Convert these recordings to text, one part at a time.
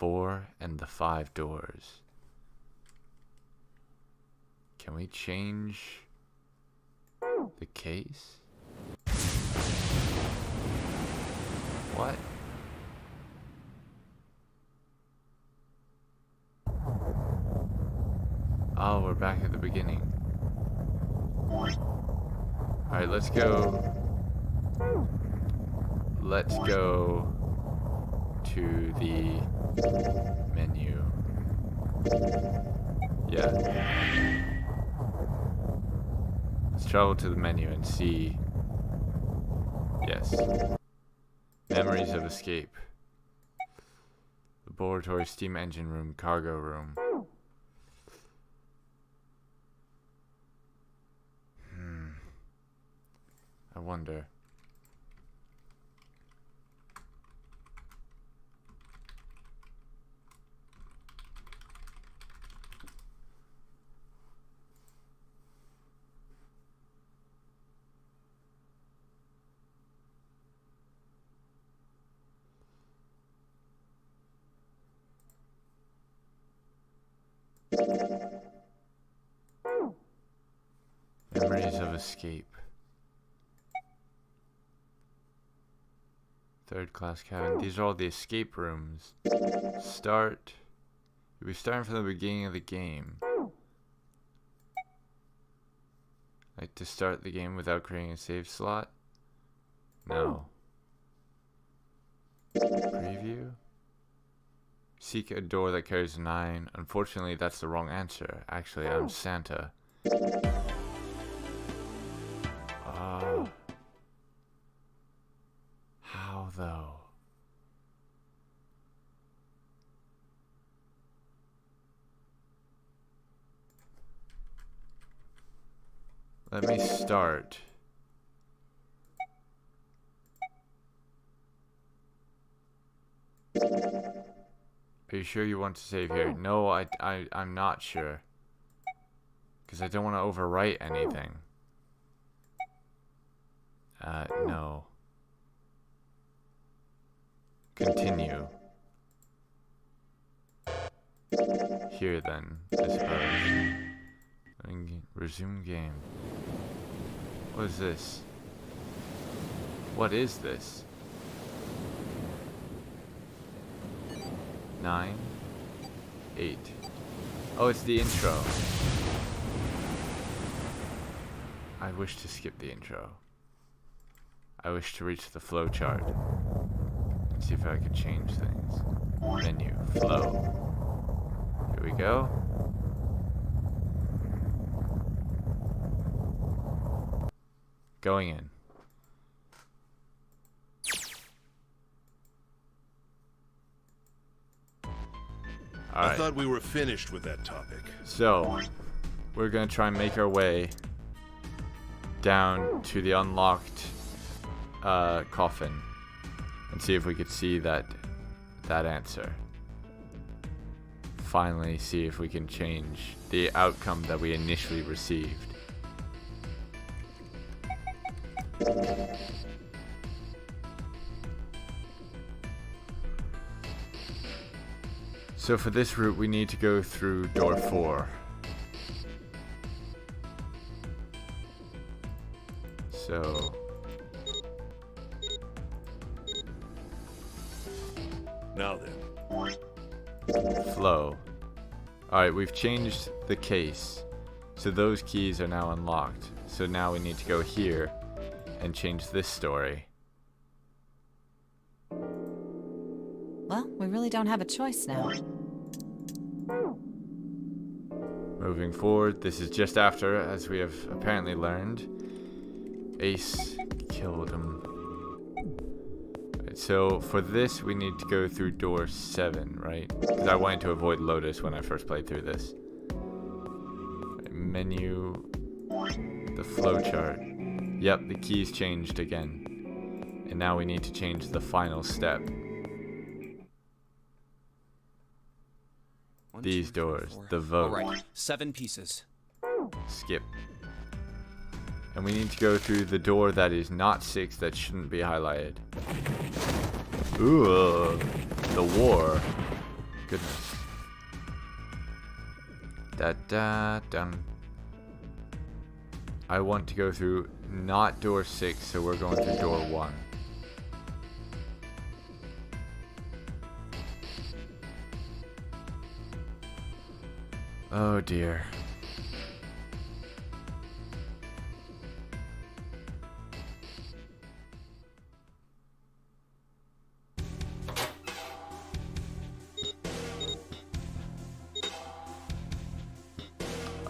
4 and the 5 doors. Can we change the case? What? Oh, we're back at the beginning. Alright, let's go. Let's go to the menu. Yeah. Let's travel to the menu and see. Yes. Memories of escape. Laboratory, steam engine room, cargo room. I wonder. Memories of escape. Third class cabin. These are all the escape rooms. Start. You'll be starting from the beginning of the game. Like to start the game without creating a save slot? No. Preview? Seek a door that carries a 9. Unfortunately, that's the wrong answer. Actually, I'm Santa. Oh. How though? Let me start. Are you sure you want to save here? No, I'm not sure. Because I don't want to overwrite anything. No. Continue. Here then, I suppose. Resume game. What is this? What is this? 9, 8. Oh, it's the intro. I wish to skip the intro. I wish to reach the flow chart. And see if I could change things. Menu, flow. Here we go. Going in. All right. I thought we were finished with that topic. So, we're gonna try and make our way down to the unlocked coffin and see if we could see that answer. Finally, see if we can change the outcome that we initially received. So for this route, we need to go through door 4. So now then. Flow. Alright, we've changed the case. So those keys are now unlocked. So now we need to go here and change this story. Well, we really don't have a choice now. Moving forward, this is just after, as we have apparently learned, Ace killed him. Right, so for this, we need to go through door 7, right? Because I wanted to avoid Lotus when I first played through this. Right, menu, the flowchart. Yep, the keys changed again. And now we need to change the final step. These doors, the vote. Alright, 7 pieces. Skip. And we need to go through the door that is not 6, that shouldn't be highlighted. Ooh, the war. Goodness. Da da dum. I want to go through not door 6, so we're going through door 1. Oh dear.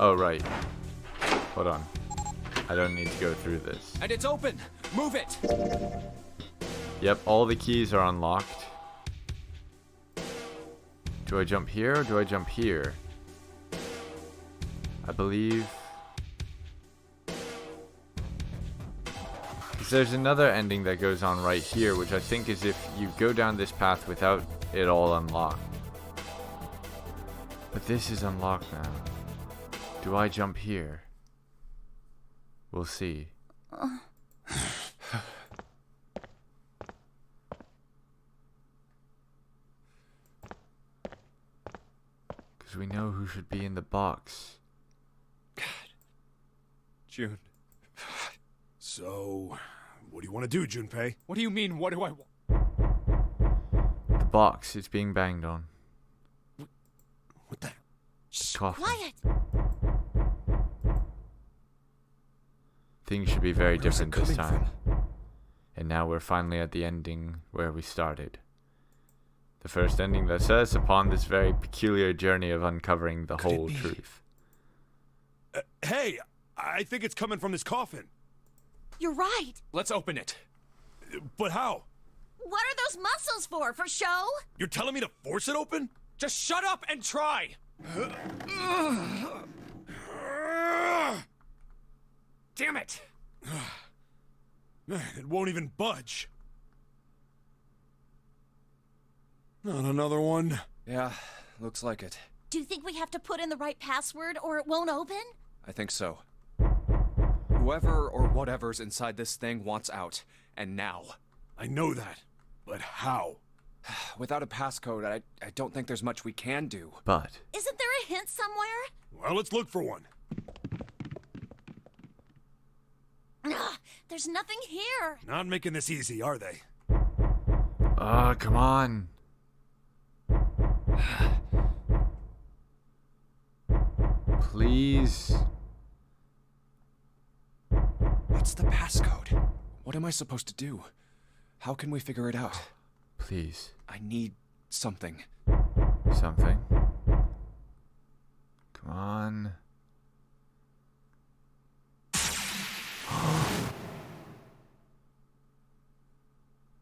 Oh, right. Hold on. I don't need to go through this. And it's open! Move it! Yep, all the keys are unlocked. Do I jump here or do I jump here? I believe... Because there's another ending that goes on right here, which I think is if you go down this path without it all unlocked. But this is unlocked now. Do I jump here? We'll see. Because we know who should be in the box. God. June. So, what do you want to do, Junpei? What do you mean, what do I want? The box is being banged on. What the? Shh, Coffin. quiet! Things should be very Where's it different this coming time. And now we're finally at the ending where we started. The first ending that set us upon this very peculiar journey of uncovering the Could it whole be? truth. Hey, I think it's coming from this coffin. You're right. Let's open it. But how? What are those muscles for? For show? You're telling me to force it open? Just shut up and try! Damn it! Man, it won't even budge. Not another one. Yeah, looks like it. Do you think we have to put in the right password or it won't open? I think so. Whoever or whatever's inside this thing wants out. And now. I know that. But how? Without a passcode, I don't think there's much we can do. But Isn't there a hint somewhere? Well, let's look for one. Ugh, there's nothing here. Not making this easy, are they? come on. Please. What's the passcode? What am I supposed to do? How can we figure it out? Please. I need something. Something. Come on.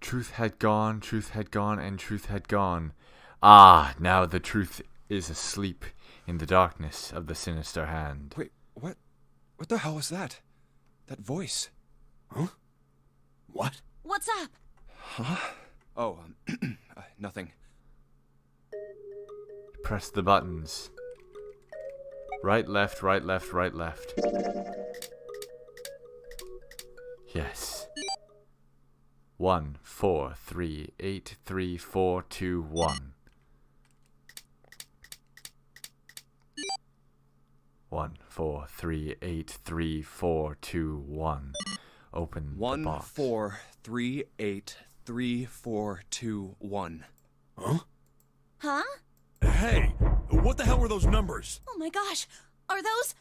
Truth had gone, and truth had gone. Ah, now the truth is asleep in the darkness of the sinister hand. Wait, what? What the hell was that? That voice? Huh? What? What's up? Oh, nothing. Press the buttons. Right, left, right, left, right, left. Yes. 1, 4, 3, 8, 3, 4, 2, 1. 1, 4, 3, 8, 3, 4, 2, 1. Open the 1, box. 4, 3, 8, 3, 4, 2, 1. Huh? Huh? Hey, what the hell were those numbers? Oh my gosh. Are those?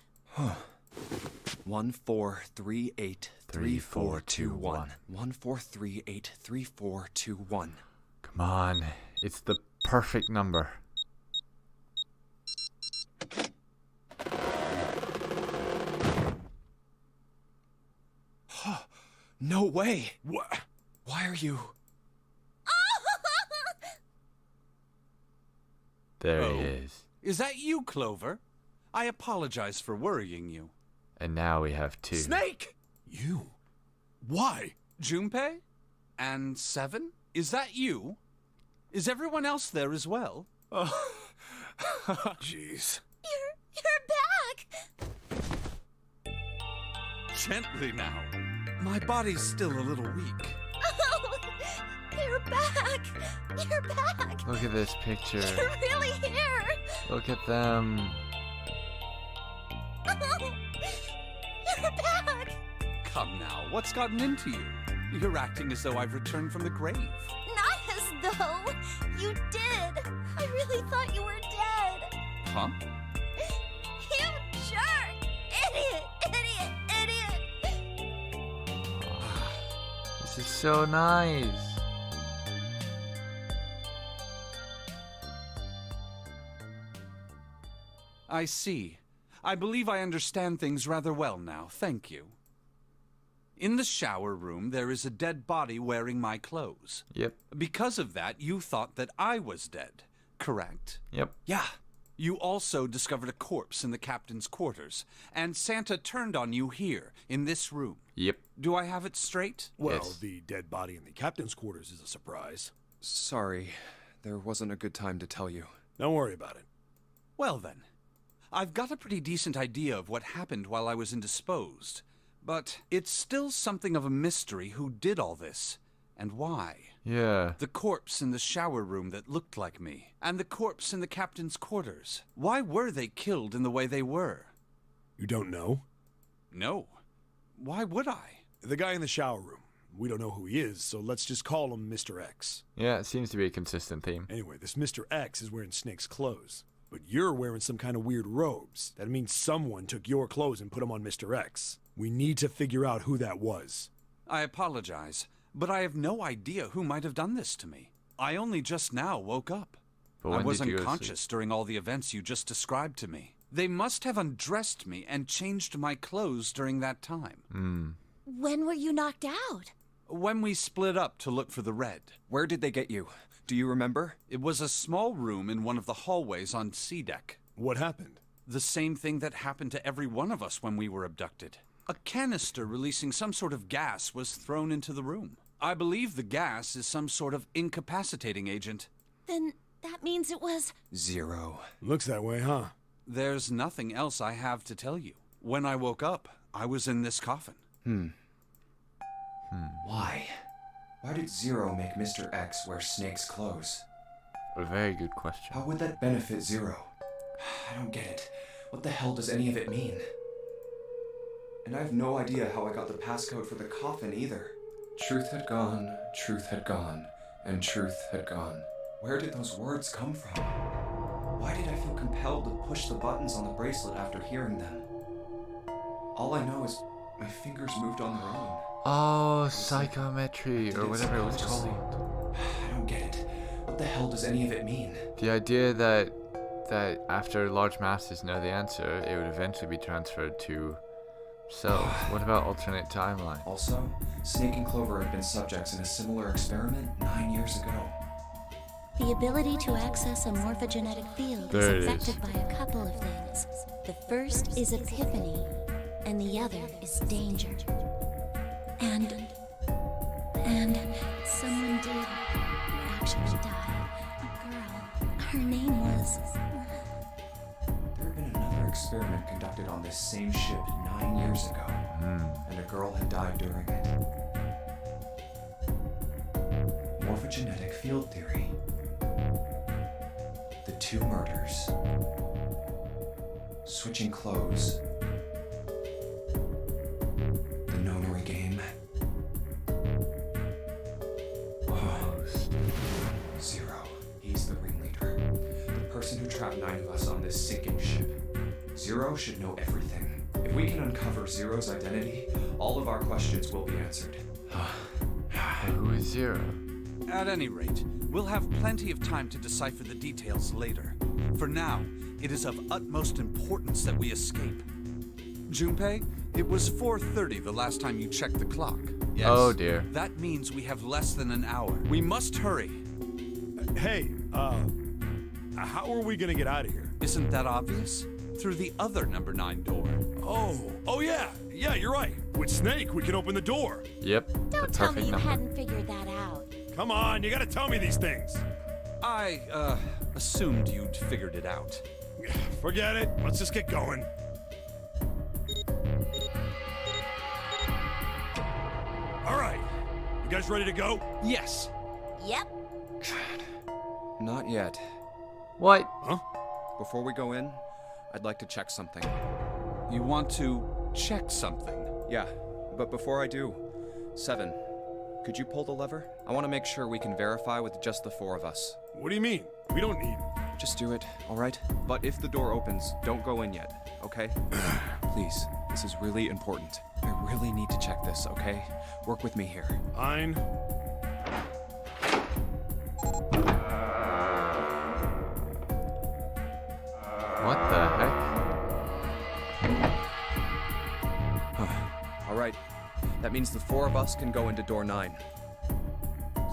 1, 4, 3, 8, 3, 4, 2, 1. 1, 4, 3, 8, 3, 4, 2, 1. Come on. It's the perfect number. No way! What? Why are you... There Oh. he is. Is that you, Clover? I apologize for worrying you. And now we have 2. Snake! You? Why? Junpei? And Seven? Is that you? Is everyone else there as well? Oh. Jeez. You're back. Gently now. My body's still a little weak. Oh, you're back. You're back. Look at this picture. You're really here! Look at them. You're back! Come now, what's gotten into you? You're acting as though I've returned from the grave. Not as though. You did. I really thought you were dead. Huh? You jerk! Idiot! Idiot! Idiot! This is so nice. I see. I believe I understand things rather well now, thank you. In the shower room, there is a dead body wearing my clothes. Yep. Because of that, you thought that I was dead, correct? Yep. Yeah. You also discovered a corpse in the captain's quarters, and Santa turned on you here, in this room. Yep. Do I have it straight? Well, Yes. the dead body in the captain's quarters is a surprise. Sorry, there wasn't a good time to tell you. Don't worry about it. Well then, I've got a pretty decent idea of what happened while I was indisposed, but it's still something of a mystery who did all this, and why. Yeah. The corpse in the shower room that looked like me, and the corpse in the captain's quarters. Why were they killed in the way they were? You don't know? No. Why would I? The guy in the shower room. We don't know who he is, so let's just call him Mr. X. Yeah, it seems to be a consistent theme. Anyway, this Mr. X is wearing Snake's clothes. But you're wearing some kind of weird robes. That means someone took your clothes and put them on Mr. X. We need to figure out who that was. I apologize, but I have no idea who might have done this to me. I only just now woke up. But I when was did you go to unconscious sleep? during all the events you just described to me. They must have undressed me and changed my clothes during that time. When were you knocked out? When we split up to look for the red. Where did they get you? Do you remember? It was a small room in one of the hallways on C deck. What happened? The same thing that happened to every one of us when we were abducted. A canister releasing some sort of gas was thrown into the room. I believe the gas is some sort of incapacitating agent. Then that means it was... Zero. Looks that way, huh? There's nothing else I have to tell you. When I woke up, I was in this coffin. Why? Why did Zero make Mr. X wear Snake's clothes? A very good question. How would that benefit Zero? I don't get it. What the hell does any of it mean? And I have no idea how I got the passcode for the coffin either. Truth had gone, and truth had gone. Where did those words come from? Why did I feel compelled to push the buttons on the bracelet after hearing them? All I know is my fingers moved on their own. Oh, psychometry, or whatever it was subconsciously. called. I don't get it. What the hell does any of it mean? The idea that after large masses know the answer, it would eventually be transferred to cells. What about alternate timeline? Also, Snake and Clover had been subjects in a similar experiment 9 years ago. The ability to access a morphogenetic field There it is is. affected by a couple of things. The first is epiphany, and the other is danger. And someone did actually die. A girl. Her name was... There had been another experiment conducted on this same ship 9 years ago, and a girl had died during it. Morphogenetic field theory. The two murders. Switching clothes. The Nonary Game. Zero. He's the ringleader. The person who trapped 9 of us on this sinking ship. Zero should know everything. If we can uncover Zero's identity, all of our questions will be answered. Who is Zero? At any rate, we'll have plenty of time to decipher the details later. For now, it is of utmost importance that we escape. Junpei, it was 4:30 the last time you checked the clock. Yes. Oh dear. That means we have less than an hour. We must hurry. Hey, how are we gonna get out of here? Isn't that obvious? Through the other number 9 door. Oh yeah, you're right. With Snake, we can open the door. Yep. Don't the tell me perfect you number. hadn't figured that out. Come on, you gotta tell me these things. I, assumed you'd figured it out. Forget it, let's just get going. All right, you guys ready to go? Yes. Yep. Not Not yet. What? Huh? Before we go in, I'd like to check something. You want to check something? Yeah, but before I do, 7, could you pull the lever? I want to make sure we can verify with just the 4 of us. What do you mean? We don't need... Just do it, alright? But if the door opens, don't go in yet, okay? Please, this is really important. I really need to check this, okay? Work with me here. Fine. What the heck? Alright, that means the 4 of us can go into door 9.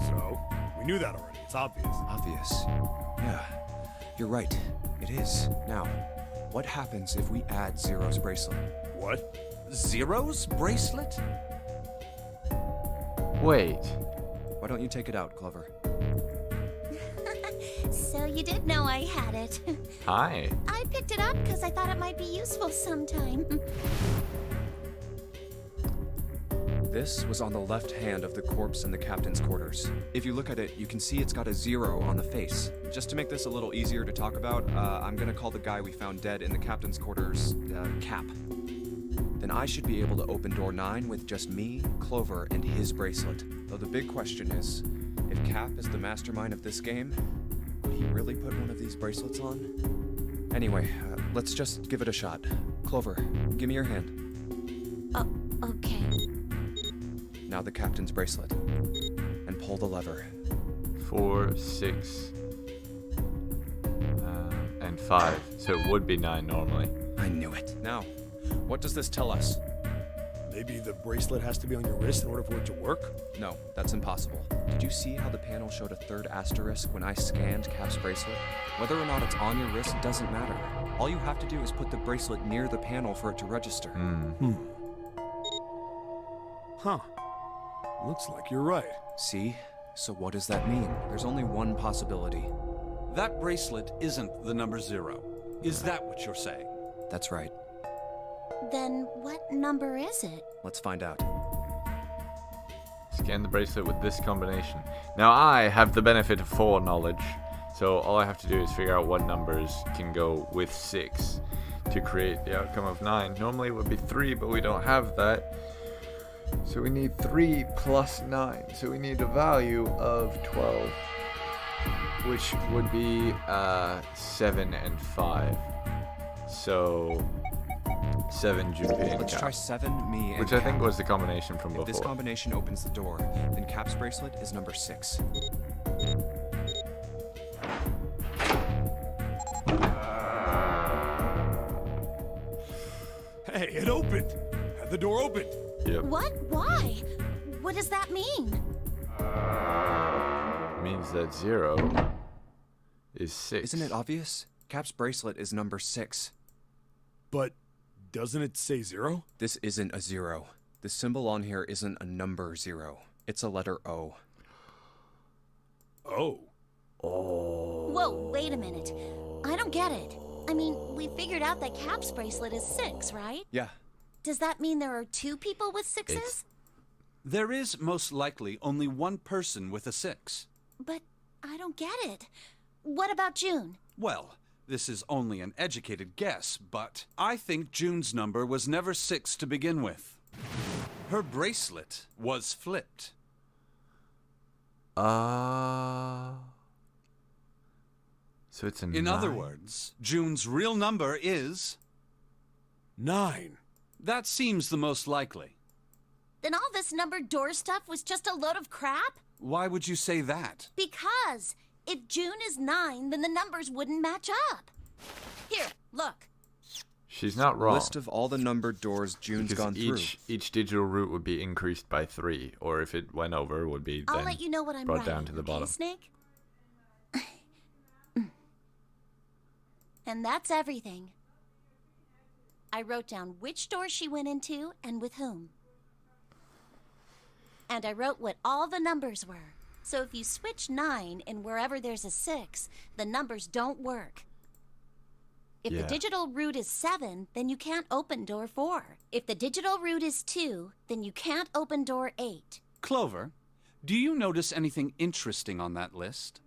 So, we knew that already. It's obvious. Obvious. Yeah, you're right. It is. Now, what happens if we add Zero's bracelet? What? Zero's bracelet? Wait. Why don't you take it out, Clover? So you did know I had it. Hi. I picked it up because I thought it might be useful sometime. This was on the left hand of the corpse in the captain's quarters. If you look at it, you can see it's got a 0 on the face. Just to make this a little easier to talk about, I'm gonna call the guy we found dead in the captain's quarters, Cap. Then I should be able to open door 9 with just me, Clover, and his bracelet. Though the big question is, if Cap is the mastermind of this game, would he really put one of these bracelets on? Anyway, let's just give it a shot. Clover, give me your hand. Oh, okay. Now the captain's bracelet. And pull the lever. 4, 6, and 5. So it would be 9 normally. I knew it. Now, what does this tell us? Maybe the bracelet has to be on your wrist in order for it to work? No, that's impossible. Did you see how the panel showed a 3rd asterisk when I scanned Cap's bracelet? Whether or not it's on your wrist doesn't matter. All you have to do is put the bracelet near the panel for it to register. Huh. Looks like you're right. See? So what does that mean? There's only one possibility. That bracelet isn't the number 0. Is that what you're saying? That's right. Then what number is it? Let's find out. Scan the bracelet with this combination. Now I have the benefit of foreknowledge, so all I have to do is figure out what numbers can go with 6 to create the outcome of 9. Normally it would be 3, but we don't have that. So we need 3 plus 9. So we need a value of 12, which would be 7 and 5. So 7 Junpei and Let's Cap. try 7, me, and Which I think Cap. was the combination from If this before. combination opens the door, then Cap's bracelet is number 6. Hey, it opened! Had the door opened! Yep. What? Why? What does that mean? Means that 0 is 6. Isn't it obvious? Cap's bracelet is number 6. But doesn't it say 0? This isn't a 0. The symbol on here isn't a number 0. It's a letter O. Oh. Whoa, wait a minute. I don't get it. I mean, we figured out that Cap's bracelet is 6, right? Yeah. Does that mean there are 2 people with 6s? It's- There is most likely only one person with a 6. But I don't get it. What about June? Well, this is only an educated guess, but I think June's number was never 6 to begin with. Her bracelet was flipped. So it's a In 9. other words, June's real number is... 9. That seems the most likely. Then all this numbered door stuff was just a load of crap? Why would you say that? Because if June is 9, then the numbers wouldn't match up. Here, look. She's not wrong. List of all the numbered doors June's Because gone through. each digital route would be increased by 3, or if it went over, would be I'll then let you know what I'm brought writing, down to the okay, bottom. Snake? And that's everything. I wrote down which door she went into and with whom. And I wrote what all the numbers were. So if you switch 9 in wherever there's a 6, the numbers don't work. If Yeah. the digital route is 7, then you can't open door 4. If the digital route is 2, then you can't open door 8. Clover, do you notice anything interesting on that list?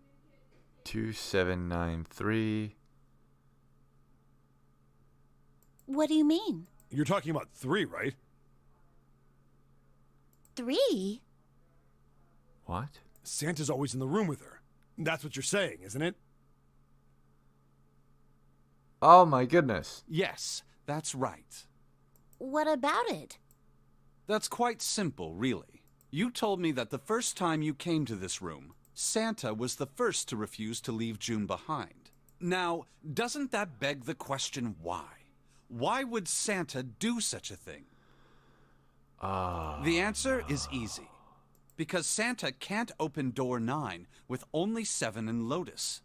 2793. What do you mean? You're talking about 3, right? 3? What? Santa's always in the room with her. That's what you're saying, isn't it? Oh my goodness. Yes, that's right. What about it? That's quite simple, really. You told me that the first time you came to this room, Santa was the first to refuse to leave June behind. Now, doesn't that beg the question why? Why would Santa do such a thing? The answer is easy. Because Santa can't open door 9 with only 7 in Lotus.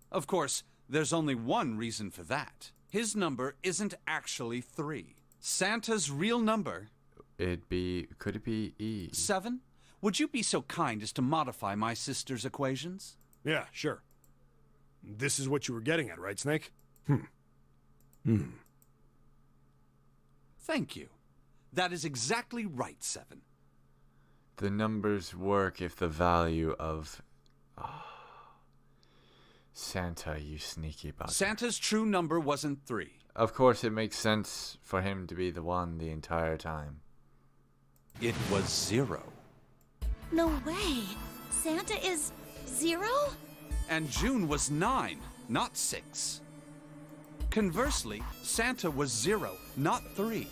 Of course, there's only one reason for that. His number isn't actually 3. Santa's real number... Could it be E? 7? Would you be so kind as to modify my sister's equations? Yeah, sure. This is what you were getting at, right, Snake? Thank you. That is exactly right, 7. The numbers work if the value of... Santa, you sneaky bugger. Santa's true number wasn't 3. Of course, it makes sense for him to be the one the entire time. It was 0. No way. Santa is 0? And June was 9, not 6. Conversely, Santa was 0, not 3.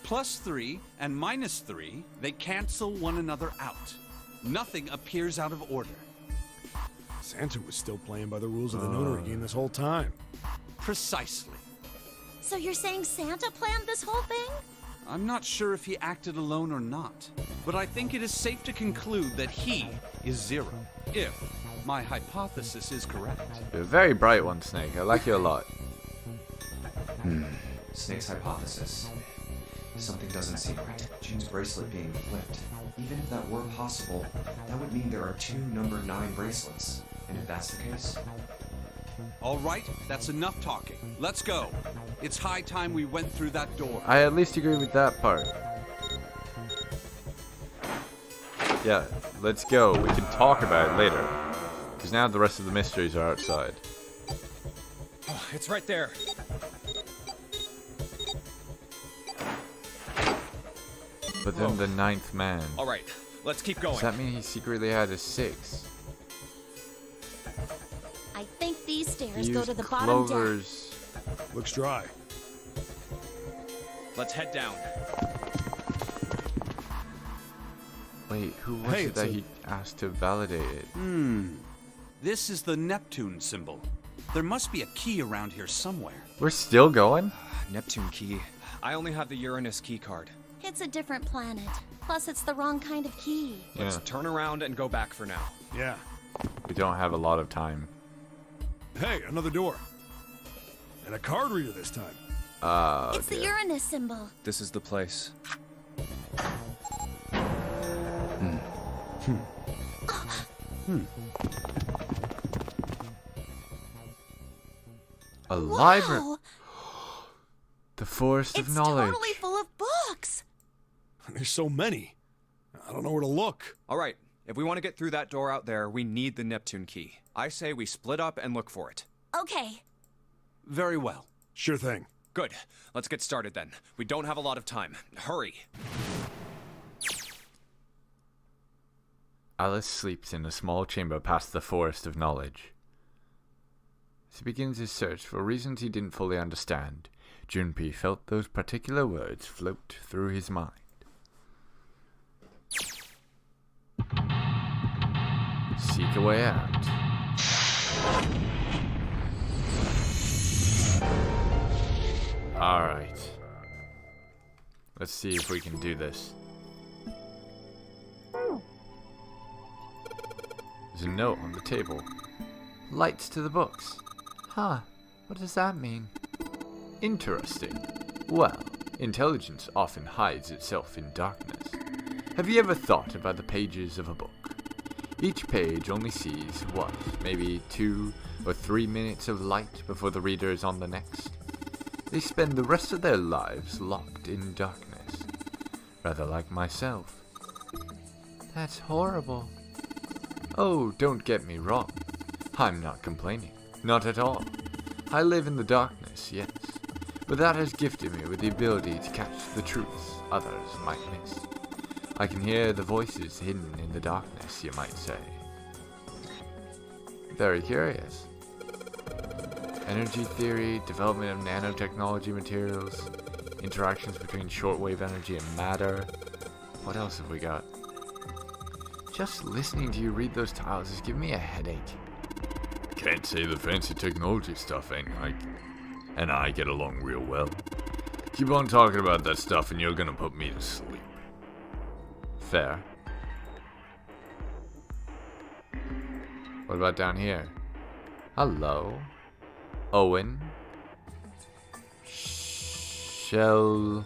Plus 3 and minus 3, they cancel one another out. Nothing appears out of order. Santa was still playing by the rules of the Nonary Game this whole time. Precisely. So you're saying Santa planned this whole thing? I'm not sure if he acted alone or not, but I think it is safe to conclude that he is 0, if my hypothesis is correct. You're a very bright one, Snake. I like you a lot. Snake's hypothesis. Something doesn't seem right. June's bracelet being flipped. Even if that were possible, that would mean there are 2 numbered 9 bracelets. And if that's the case... All right, that's enough talking. Let's go. It's high time we went through that door. I at least agree with that part. Yeah, let's go. We can talk about it later. Because now the rest of the mysteries are outside. Oh, it's right there. But then the 9th man. All right, let's keep going. Does that mean he secretly had a 6? I think these stairs He go used to the bottom deck. Clover's... Looks dry. Let's head down. Wait, who was Hey, it it's that a- he asked to validate it? This is the Neptune symbol. There must be a key around here somewhere. We're still going? Neptune key. I only have the Uranus key card. It's a different planet. Plus, it's the wrong kind of key. Let's Yeah. turn around and go back for now. Yeah. We don't have a lot of time. Hey, another door. And a card reader this time. It's the Uranus symbol. This is the place. A library. Wow, The Forest it's of Knowledge. totally full of books. There's so many. I don't know where to look. All right, if we want to get through that door out there, we need the Neptune key. I say we split up and look for it. Okay. Very well. Sure thing. Good. Let's get started then. We don't have a lot of time. Hurry. Alice sleeps in a small chamber past the Forest of Knowledge. As he begins his search for reasons he didn't fully understand, Junpei felt those particular words float through his mind. Seek a way out. Alright. Let's see if we can do this. There's a note on the table. Lights to the books. Huh, what does that mean? Interesting. Well, intelligence often hides itself in darkness. Have you ever thought about the pages of a book? Each page only sees, what, maybe 2 or 3 minutes of light before the reader is on the next? They spend the rest of their lives locked in darkness, rather like myself. That's horrible. Oh, don't get me wrong. I'm not complaining. Not at all. I live in the darkness, yes. But that has gifted me with the ability to catch the truths others might miss. I can hear the voices hidden in the darkness, you might say. Very curious. Energy theory, development of nanotechnology materials, interactions between shortwave energy and matter. What else have we got? Just listening to you read those tiles is giving me a headache. Can't say the fancy technology stuff and I get along real well. Keep on talking about that stuff and you're gonna put me to sleep. Fair. What about down here? Hello? Owen? Sheldrake?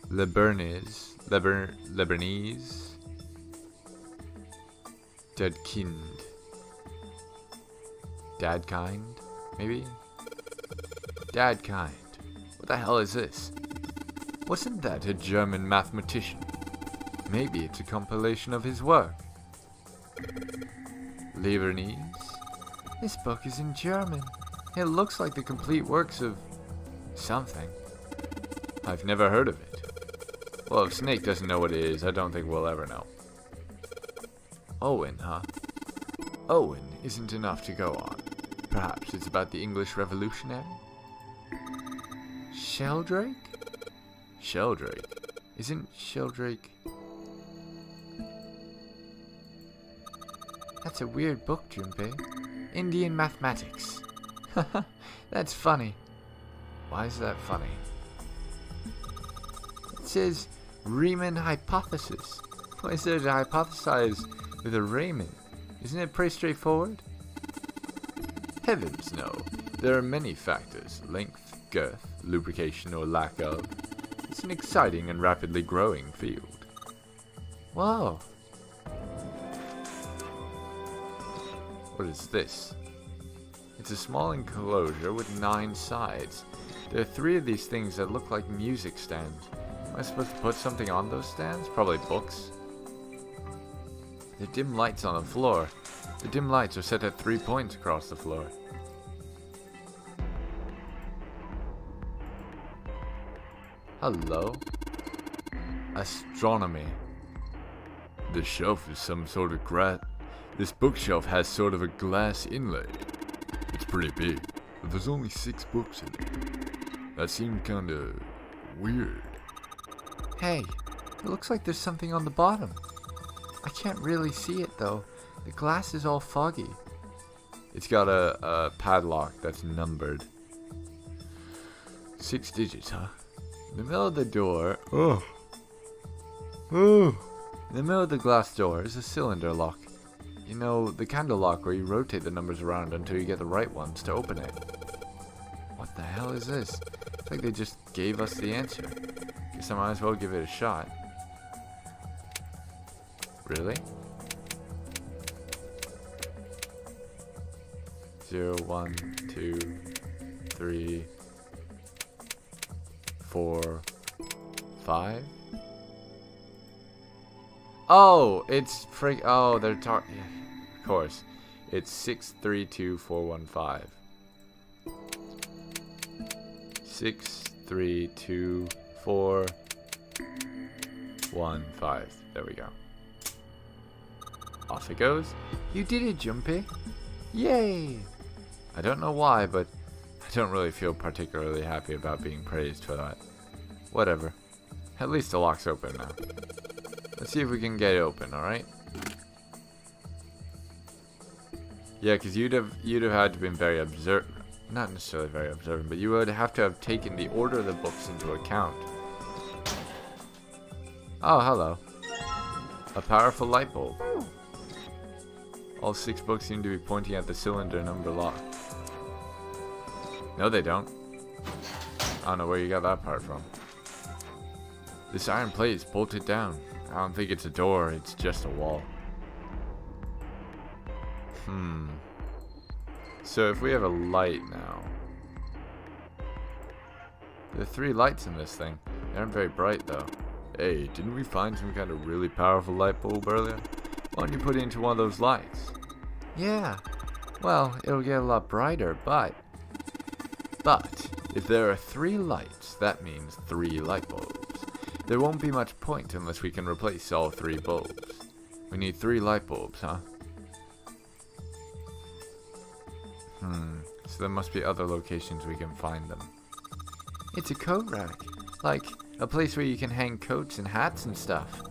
Lebanese? Deadkind? Dadkind? Maybe? Dadkind. What the hell is this? Wasn't that a German mathematician? Maybe it's a compilation of his work. Lebanese? This book is in German. It looks like the complete works of something. I've never heard of it. Well, if Snake doesn't know what it is, I don't think we'll ever know. Owen, huh? Owen isn't enough to go on. Perhaps it's about the English Revolutionary? Sheldrake? Sheldrake? Isn't Sheldrake... That's a weird book, Junpei. Indian mathematics. Haha, that's funny. Why is that funny? It says Riemann hypothesis. Why is there to hypothesize with a Riemann? Isn't it pretty straightforward? Heavens no. There are many factors. Length, girth, lubrication or lack of. It's an exciting and rapidly growing field. Whoa. What is this? It's a small enclosure with 9 sides. There are 3 of these things that look like music stands. Am I supposed to put something on those stands? Probably books. There are dim lights on the floor. The dim lights are set at 3 points across the floor. Hello? Astronomy. The shelf is some sort of This bookshelf has sort of a glass inlay. It's pretty big, but there's only 6 books in it. That seemed kinda weird. Hey, it looks like there's something on the bottom. I can't really see it though. The glass is all foggy. It's got a padlock that's numbered. 6 digits, huh? In the middle of the door... In the middle of the glass door is a cylinder lock. You know, the kind of lock where you rotate the numbers around until you get the right ones to open it. What the hell is this? It's like they just gave us the answer. Guess I might as well give it a shot. Really? 0, 1, 2, 3, 4, 5. Oh, it's oh, they're talking. Of course, it's 632415. 632415. There we go. Off it goes. You did it, Junpei. Yay! I don't know why, but I don't really feel particularly happy about being praised for that. Whatever. At least the lock's open now. Let's see if we can get it open, alright? Yeah, because you'd have had to been very observant. Not necessarily very observant, but you would have to have taken the order of the books into account. Oh, hello. A powerful light bulb. All 6 books seem to be pointing at the cylinder number lock. No, they don't. I don't know where you got that part from. This iron plate is bolted down. I don't think it's a door, it's just a wall. So if we have a light now. There are 3 lights in this thing. They aren't very bright though. Hey, didn't we find some kind of really powerful light bulb earlier? Why don't you put it into one of those lights? Yeah. Well, it'll get a lot brighter, but if there are 3 lights, that means 3 light bulbs. There won't be much point unless we can replace all 3 bulbs. We need 3 light bulbs, huh? So there must be other locations we can find them. It's a coat rack. Like, a place where you can hang coats and hats and stuff.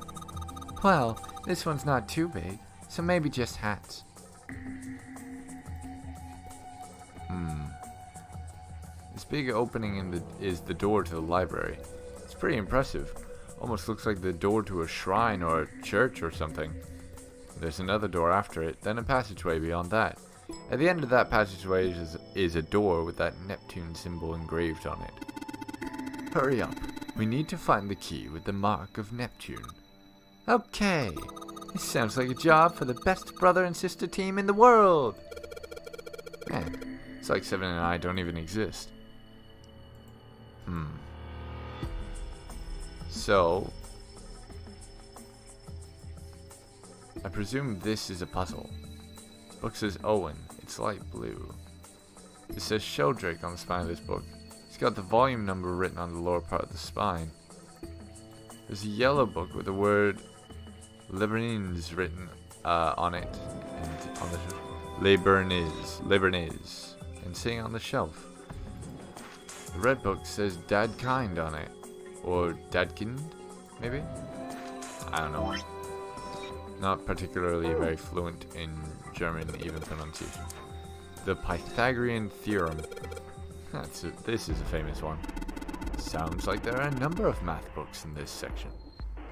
Well, this one's not too big, so maybe just hats. This big opening is the door to the library. It's pretty impressive. Almost looks like the door to a shrine or a church or something. There's another door after it, then a passageway beyond that. At the end of that passageway is a door with that Neptune symbol engraved on it. Hurry up. We need to find the key with the mark of Neptune. Okay. This sounds like a job for the best brother and sister team in the world. Man, it's like Seven and I don't even exist. So, I presume this is a puzzle. This book says Owen. It's light blue. It says Sheldrake on the spine of this book. It's got the volume number written on the lower part of the spine. There's a yellow book with the word Libernese written on it, and on the Libernese, and sitting on the shelf. The red book says Dadkind on it, or Dadkind, maybe? I don't know. Not particularly very fluent in German, even pronunciation. The Pythagorean Theorem. This is a famous one. Sounds like there are a number of math books in this section.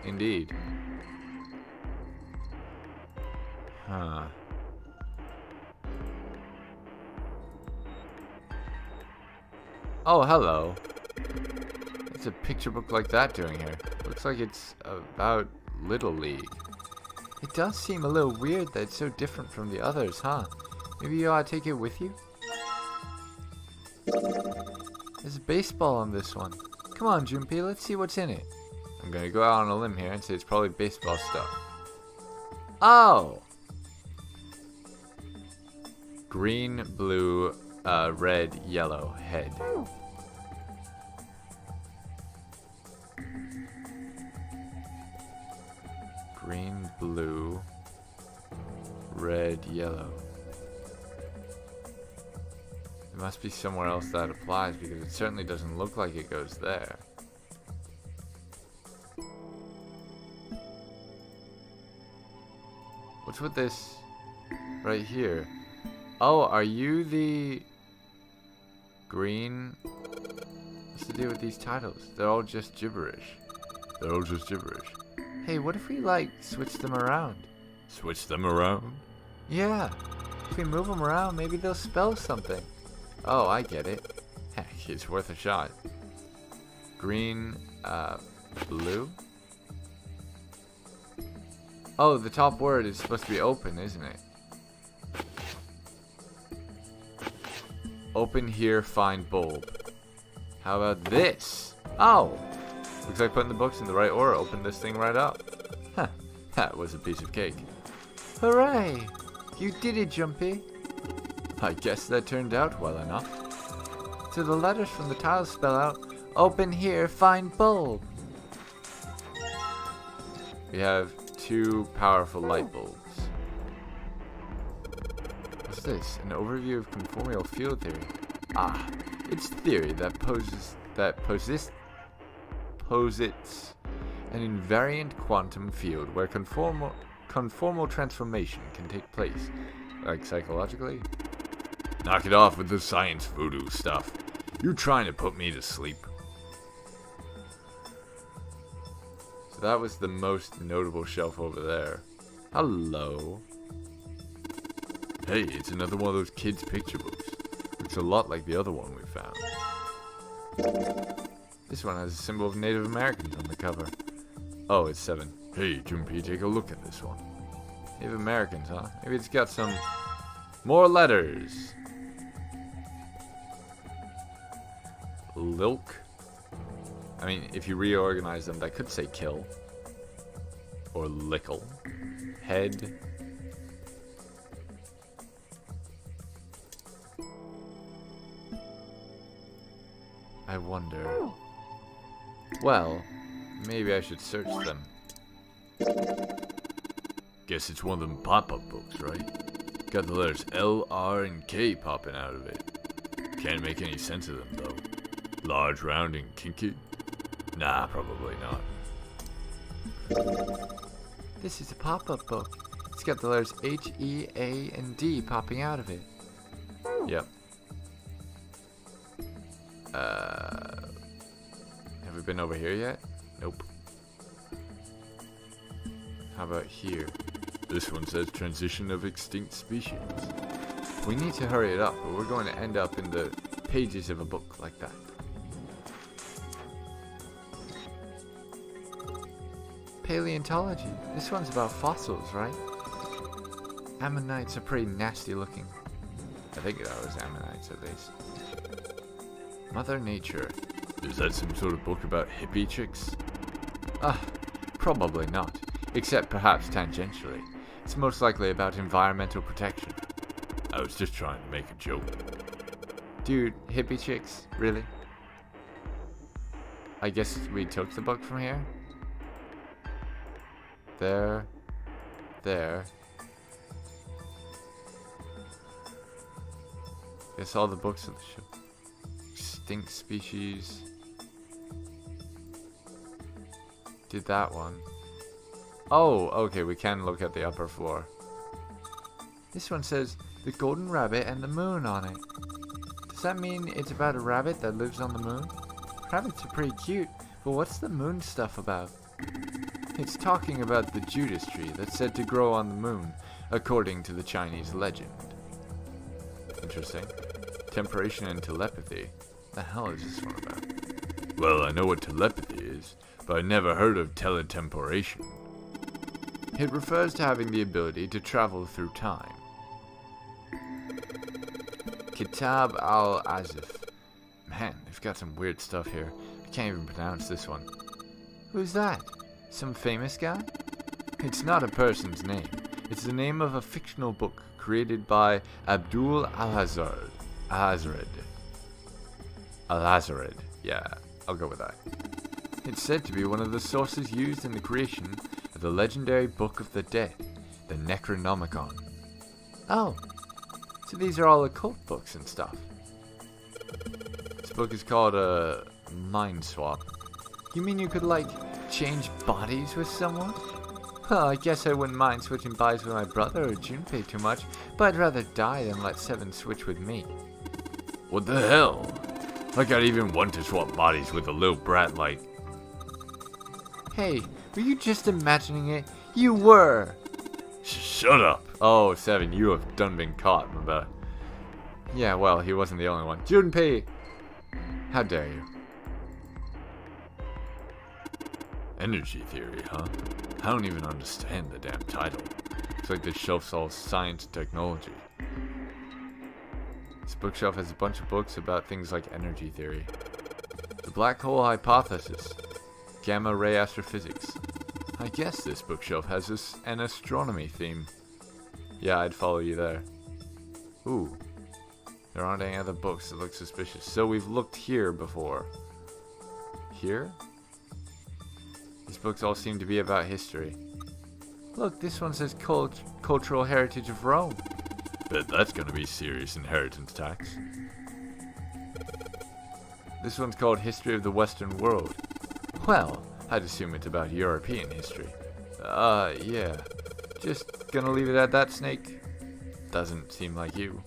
Indeed. Huh. Oh, hello. What's a picture book like that doing here? Looks like it's about Little League. It does seem a little weird that it's so different from the others, huh? Maybe you ought to take it with you? There's a baseball on this one. Come on, Junpei, let's see what's in it. I'm gonna go out on a limb here and say it's probably baseball stuff. Oh! Green, blue, red, yellow, head. Green, blue, red, yellow. There must be somewhere else that applies because it certainly doesn't look like it goes there. What's with this right here? Oh, are you the green? What's the deal with these titles? They're all just gibberish. They're all just gibberish. Hey, what if we, like, switch them around? Switch them around? Yeah. If we move them around, maybe they'll spell something. Oh, I get it. Heck, it's worth a shot. Green, blue? Oh, the top word is supposed to be open, isn't it? Open here, find bulb. How about this? Oh! Looks like putting the books in the right order opened this thing right up. Huh, that was a piece of cake. Hooray! You did it, Jumpy. I guess that turned out well enough. So the letters from the tiles spell out, open here, find bulb. We have 2 powerful light bulbs. What's this? An overview of conformal field theory. Ah, it's theory that posits an invariant quantum field where conformal transformation can take place. Like psychologically? Knock it off with the science voodoo stuff. You're trying to put me to sleep. So that was the most notable shelf over there. Hello. Hey, it's another one of those kids' picture books. Looks a lot like the other one we found. This one has a symbol of Native Americans on the cover. Oh, it's 7. Hey, Junpei, take a look at this one. Native Americans, huh? Maybe it's got some more letters. Lilk. I mean, if you reorganize them, that could say kill. Or lickle. Head. I wonder. Well, maybe I should search them. Guess it's one of them pop-up books, right? Got the letters L, R, and K popping out of it. Can't make any sense of them, though. Large, round, and kinky? Nah, probably not. This is a pop-up book. It's got the letters H, E, A, and D popping out of it. Yep. Have we been over here yet? Nope. How about here? This one says transition of extinct species. We need to hurry it up, or we're going to end up in the pages of a book like that. Paleontology. This one's about fossils, right? Ammonites are pretty nasty looking. I think that was ammonites at least. Mother Nature. Is that some sort of book about hippie chicks? Probably not. Except perhaps tangentially. It's most likely about environmental protection. I was just trying to make a joke. Dude, hippie chicks? Really? I guess we took the book from here? There. Guess all the books of the show. Extinct species. Did that one. Oh, okay, we can look at the upper floor. This one says, The Golden Rabbit and the Moon on it. Does that mean it's about a rabbit that lives on the moon? Rabbits are pretty cute, but what's the moon stuff about? It's talking about the Judas tree that's said to grow on the moon, according to the Chinese legend. Interesting. Temporation and telepathy. The hell is this one about? Well, I know what telepathy is, but I never heard of teletemporation. It refers to having the ability to travel through time. Kitab al-Azif. Man, they've got some weird stuff here. I can't even pronounce this one. Who's that? Some famous guy? It's not a person's name. It's the name of a fictional book created by Abdul Al-Hazred. Al-Hazred. Yeah, I'll go with that. It's said to be one of the sources used in the creation of the legendary Book of the Dead, the Necronomicon. Oh, so these are all occult books and stuff. This book is called a Mind Swap. You mean you could, like, change bodies with someone? Well, I guess I wouldn't mind switching bodies with my brother or Junpei too much, but I'd rather die than let Seven switch with me. What the hell? Like I'd even want to swap bodies with a little brat like... Hey, were you just imagining it? You were! Shut up! Oh, Seven, you have done been caught, but... Yeah, well, he wasn't the only one. Junpei! How dare you? Energy theory, huh? I don't even understand the damn title. It's like this shelf's all science and technology. This bookshelf has a bunch of books about things like energy theory. The black hole hypothesis. Gamma ray astrophysics. I guess this bookshelf has an astronomy theme. Yeah, I'd follow you there. Ooh. There aren't any other books that look suspicious. So we've looked here before. Here? These books all seem to be about history. Look, this one says Cultural Heritage of Rome. Bet that's gonna be serious inheritance tax. This one's called History of the Western World. Well, I'd assume it's about European history. Yeah. Just gonna leave it at that, Snake. Doesn't seem like you.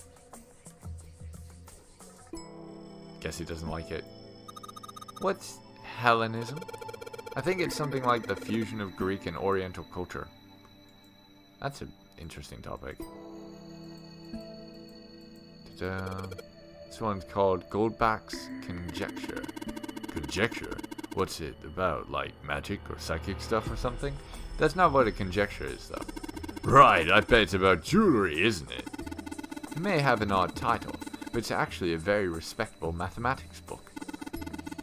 Guess he doesn't like it. What's Hellenism? I think it's something like the fusion of Greek and Oriental culture. That's an interesting topic. Ta-da. This one's called Goldback's Conjecture. Conjecture? What's it about? Like magic or psychic stuff or something? That's not what a conjecture is, though. Right, I bet it's about jewelry, isn't it? It may have an odd title, but it's actually a very respectable mathematics book.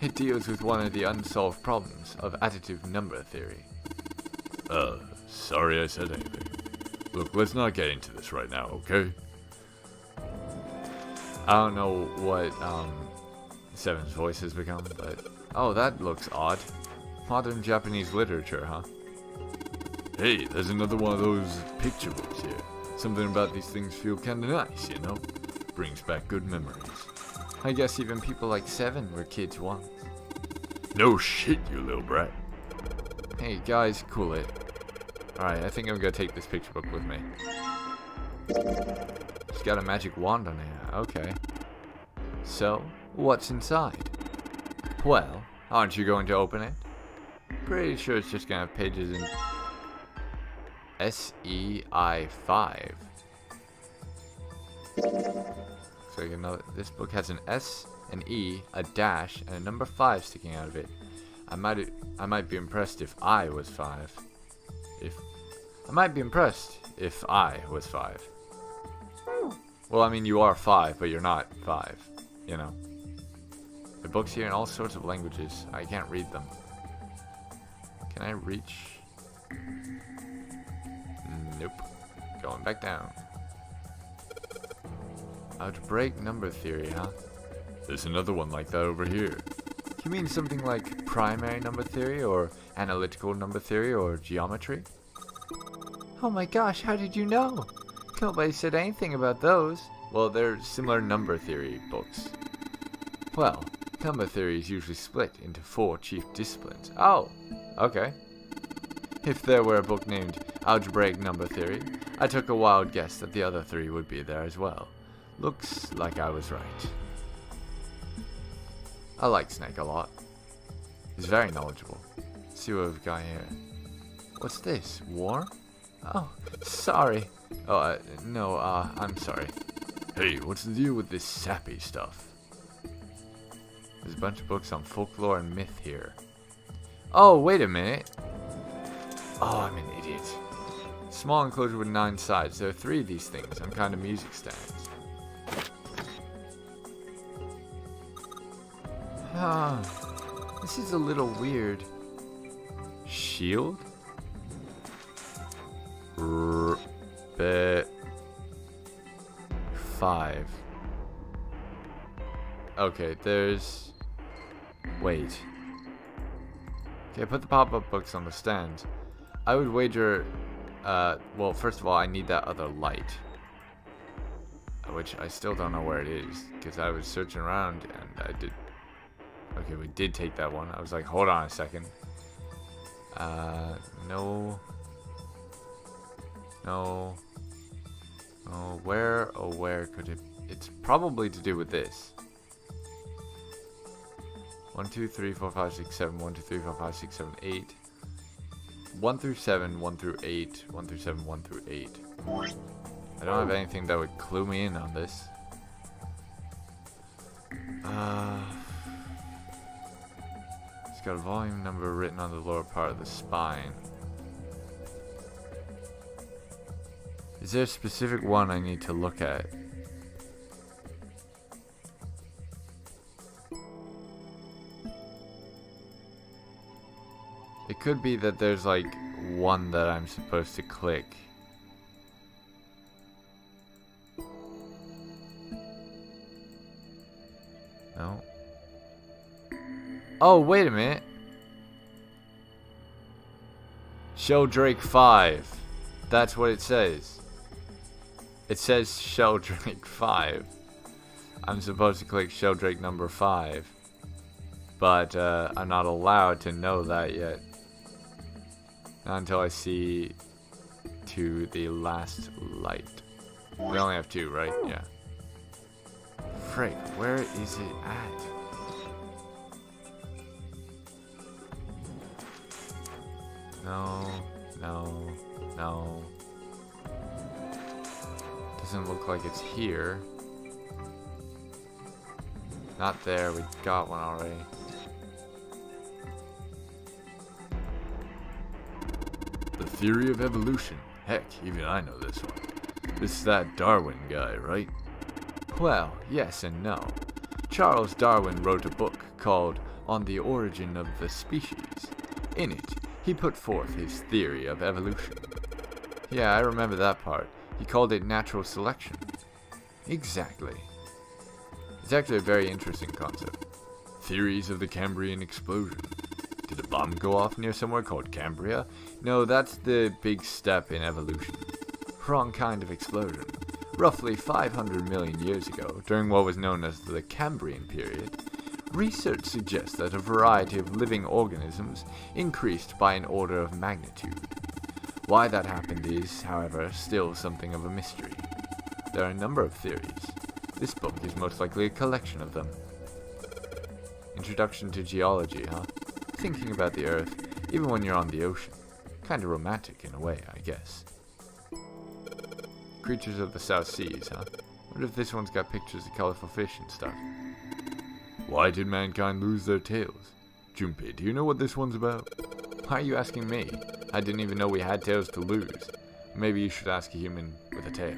It deals with one of the unsolved problems of additive number theory. Sorry I said anything. Look, let's not get into this right now, okay? I don't know what, Seven's voice has become, but... Oh, that looks odd. Modern Japanese literature, huh? Hey, there's another one of those picture books here. Something about these things feel kinda nice, you know? Brings back good memories. I guess even people like Seven were kids once. No shit, you little brat. Hey, guys, cool it. Alright, I think I'm gonna take this picture book with me. It's got a magic wand on it. Okay. So, what's inside? Well, aren't you going to open it? Pretty sure it's just gonna have pages in SEI5. So you know, this book has an S, an E, a dash, and a number 5 sticking out of it. I might be impressed if I was 5. I might be impressed if I was 5. Well, I mean, you are 5, but you're not 5. You know. The book's here in all sorts of languages. I can't read them. Can I reach? Nope. Going back down. Algebraic number theory, huh? There's another one like that over here. You mean something like primary number theory, or analytical number theory, or geometry? Oh my gosh, how did you know? Nobody said anything about those. Well, they're similar number theory books. Well, number theory is usually split into 4 chief disciplines. Oh, okay. If there were a book named Algebraic Number Theory, I took a wild guess that the other 3 would be there as well. Looks like I was right. I like Snake a lot. He's very knowledgeable. Let's see what we've got here. What's this? War? Oh, sorry. Oh, no, I'm sorry. Hey, what's the deal with this sappy stuff? There's a bunch of books on folklore and myth here. Oh, wait a minute. Oh, I'm an idiot. Small enclosure with 9 sides. There are 3 of these things on kind of music stands. This is a little weird. Shield? 5. Okay, there's... Wait. Okay, put the pop-up books on the stand. I would wager... well, first of all, I need that other light. Which I still don't know where it is. Because I was searching around and I did... Okay, we did take that one. I was like, hold on a second. No. No. Oh, where could it... It's probably to do with this. 1, 2, 3, 4, 5, 6, 7. 1, 2, 3, 4, 5, 6, 7, 8. 1 through 7, 1 through 8. 1 through 7, 1 through 8. I don't have anything that would clue me in on this. It's got a volume number written on the lower part of the spine. Is there a specific one I need to look at? It could be that there's like one that I'm supposed to click. No. Oh, wait a minute. Sheldrake 5. That's what it says. It says Sheldrake 5. I'm supposed to click Sheldrake number 5. But I'm not allowed to know that yet. Not until I see to the last light. We only have 2, right? Yeah. Frick, where is it at? No, no, no. Doesn't look like it's here. Not there, we got one already. The theory of evolution. Heck, even I know this one. This is that Darwin guy, right? Well, yes and no. Charles Darwin wrote a book called on the origin of the species. In it, he put forth his theory of evolution. Yeah, I remember that part. He called it natural selection. Exactly. It's actually a very interesting concept. Theories of the Cambrian explosion. Did a bomb go off near somewhere called Cambria? No, that's the big step in evolution. Wrong kind of explosion. Roughly 500 million years ago, during what was known as the Cambrian period, research suggests that a variety of living organisms increased by an order of magnitude. Why that happened is, however, still something of a mystery. There are a number of theories. This book is most likely a collection of them. Introduction to geology, huh? Thinking about the Earth, even when you're on the ocean. Kinda romantic in a way, I guess. Creatures of the South Seas, huh? Wonder if this one's got pictures of colorful fish and stuff. Why did mankind lose their tails? Junpei, do you know what this one's about? Why are you asking me? I didn't even know we had tails to lose. Maybe you should ask a human with a tail.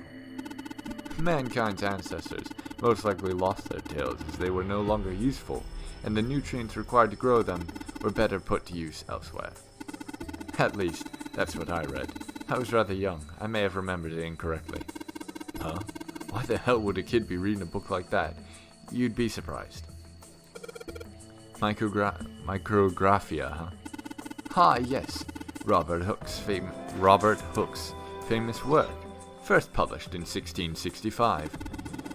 Mankind's ancestors most likely lost their tails as they were no longer useful, and the nutrients required to grow them were better put to use elsewhere. At least, that's what I read. I was rather young. I may have remembered it incorrectly. Huh? Why the hell would a kid be reading a book like that? You'd be surprised. Micrographia, huh? Ah, yes. Robert Hooke's famous work, first published in 1665.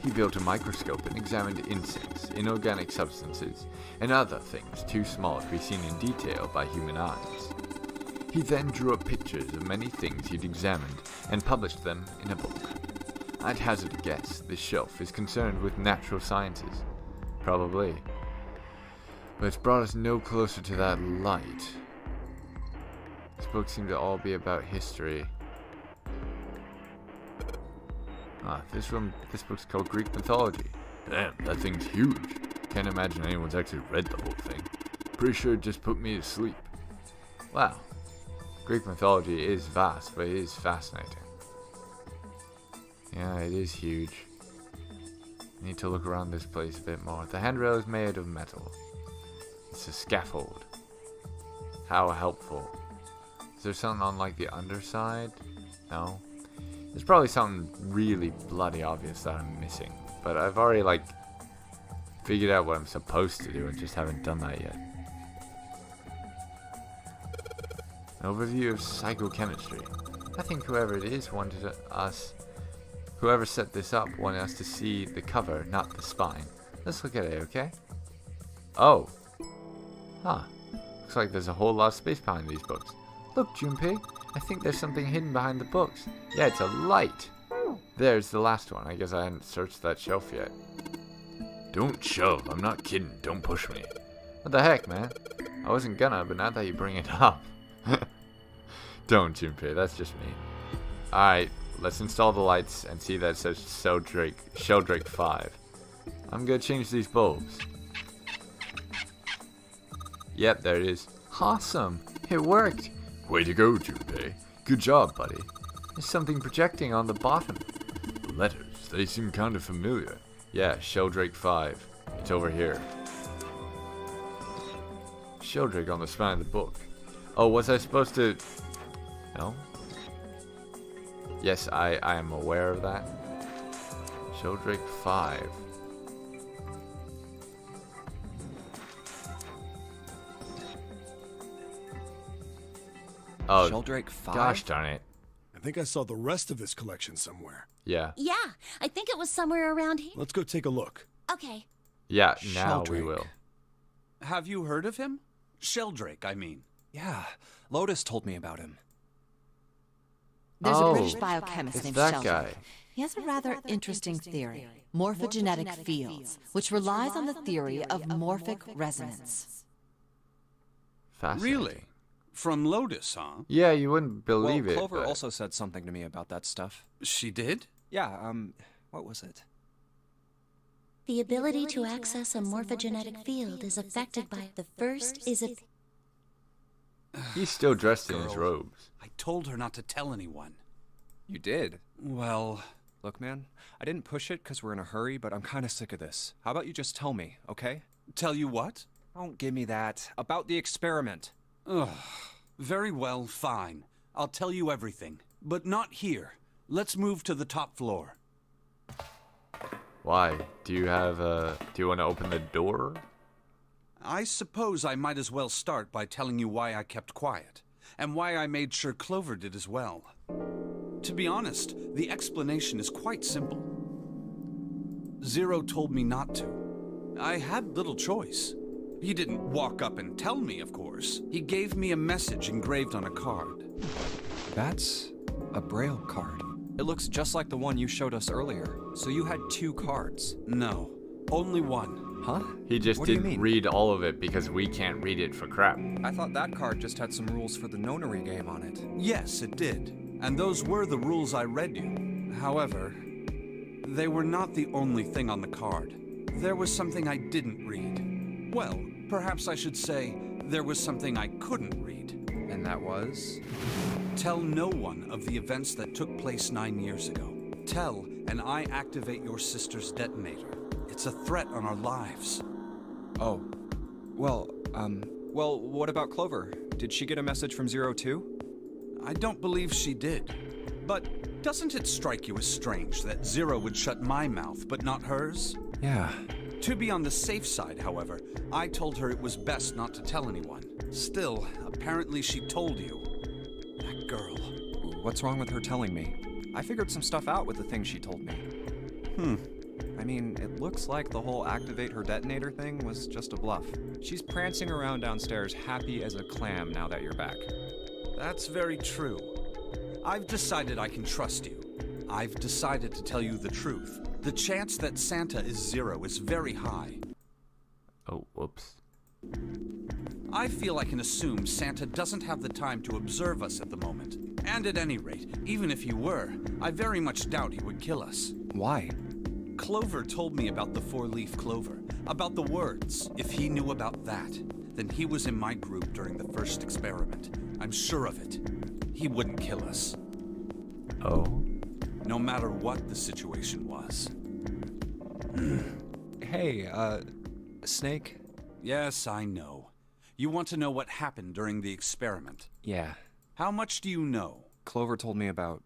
He built a microscope and examined insects, inorganic substances, and other things too small to be seen in detail by human eyes. He then drew up pictures of many things he'd examined and published them in a book. I'd hazard a guess this shelf is concerned with natural sciences. Probably. But it's brought us no closer to that light. These books seem to all be about history. Ah, this book's called Greek mythology. Damn, that thing's huge. Can't imagine anyone's actually read the whole thing. Pretty sure it just put me to sleep. Wow. Greek mythology is vast, but it is fascinating. Yeah, it is huge. I need to look around this place a bit more. The handrail is made of metal. It's a scaffold. How helpful. Is there something on like the underside? No. There's probably something really bloody obvious that I'm missing. But I've already like figured out what I'm supposed to do and just haven't done that yet. An overview of psychochemistry. I think whoever it is wanted us... Whoever set this up wanted us to see the cover, not the spine. Let's look at it, okay? Oh. Huh. Looks like there's a whole lot of space behind these books. Look, Junpei. I think there's something hidden behind the books. Yeah, it's a light. There's the last one. I guess I hadn't searched that shelf yet. Don't shove. I'm not kidding. Don't push me. What the heck, man? I wasn't gonna, but now that you bring it up. Don't, Junpei. That's just me. Alright, let's install the lights and see that it says Sheldrake 5. I'm gonna change these bulbs. Yep, there it is. Awesome. It worked. Way to go, Junpei. Good job, buddy. There's something projecting on the bottom. The letters, they seem kind of familiar. Yeah, Sheldrake 5. It's over here. Sheldrake on the spine of the book. Oh, was I supposed to... No? Yes, I am aware of that. Sheldrake 5. Oh, Sheldrake 5? Gosh darn it. I think I saw the rest of this collection somewhere. Yeah. Yeah, I think it was somewhere around here. Let's go take a look. Okay. Yeah, now we Sheldrake. will. Have you heard of him? Sheldrake, I mean. Yeah, Lotus told me about him. There's Oh, a British biochemist it's named that Sheldrake. guy. He has a rather interesting theory, morphogenetic fields, which relies on the theory of morphic resonance. Fascinating. Really? From Lotus, huh? Yeah, you wouldn't believe Well, it. Clover but- also said something to me about that stuff. She did? Yeah, what was it? The ability to access a morphogenetic field is affected by the first is a... He's still dressed in his Girl. robes. I told her not to tell anyone. You did? Well, Look, man, I didn't push it because we're in a hurry, but I'm kind of sick of this. How about you just tell me, okay? tell you what? Don't give me that. About the experiment. Ugh. Very well, fine. I'll tell you everything. But not here. Let's move to the top floor. Why? Do you want to open the door? I suppose I might as well start by telling you why I kept quiet, and why I made sure Clover did as well. To be honest, the explanation is quite simple. Zero told me not to. I had little choice. He didn't walk up and tell me, of course. He gave me a message engraved on a card. That's a Braille card. It looks just like the one you showed us earlier. So you had 2 cards. No, only one. Huh? He just What do you didn't mean? read all of it because we can't read it for crap. I thought that card just had some rules for the Nonary game on it. Yes, it did. And those were the rules I read you. However, they were not the only thing on the card. There was something I didn't read. Well, perhaps I should say, there was something I couldn't read. And that was? Tell no one of the events that took place 9 years ago. Tell, and I activate your sister's detonator. It's a threat on our lives. Oh. Well, what about Clover? Did she get a message from Zero too? I don't believe she did. But doesn't it strike you as strange that Zero would shut my mouth, but not hers? Yeah. To be on the safe side, however, I told her it was best not to tell anyone. Still, apparently she told you. That girl. What's wrong with her telling me? I figured some stuff out with the things she told me. I mean, it looks like the whole activate her detonator thing was just a bluff. She's prancing around downstairs happy as a clam now that you're back. That's very true. I've decided I can trust you. I've decided to tell you the truth. The chance that Santa is Zero is very high. Oh, whoops. I feel I can assume Santa doesn't have the time to observe us at the moment. And at any rate, even if he were, I very much doubt he would kill us. Why? Clover told me about the 4-leaf clover, about the words. If he knew about that, then he was in my group during the first experiment. I'm sure of it. He wouldn't kill us. Oh? No matter what the situation was. Hey, Snake? Yes, I know. You want to know what happened during the experiment. Yeah. How much do you know? Clover told me about...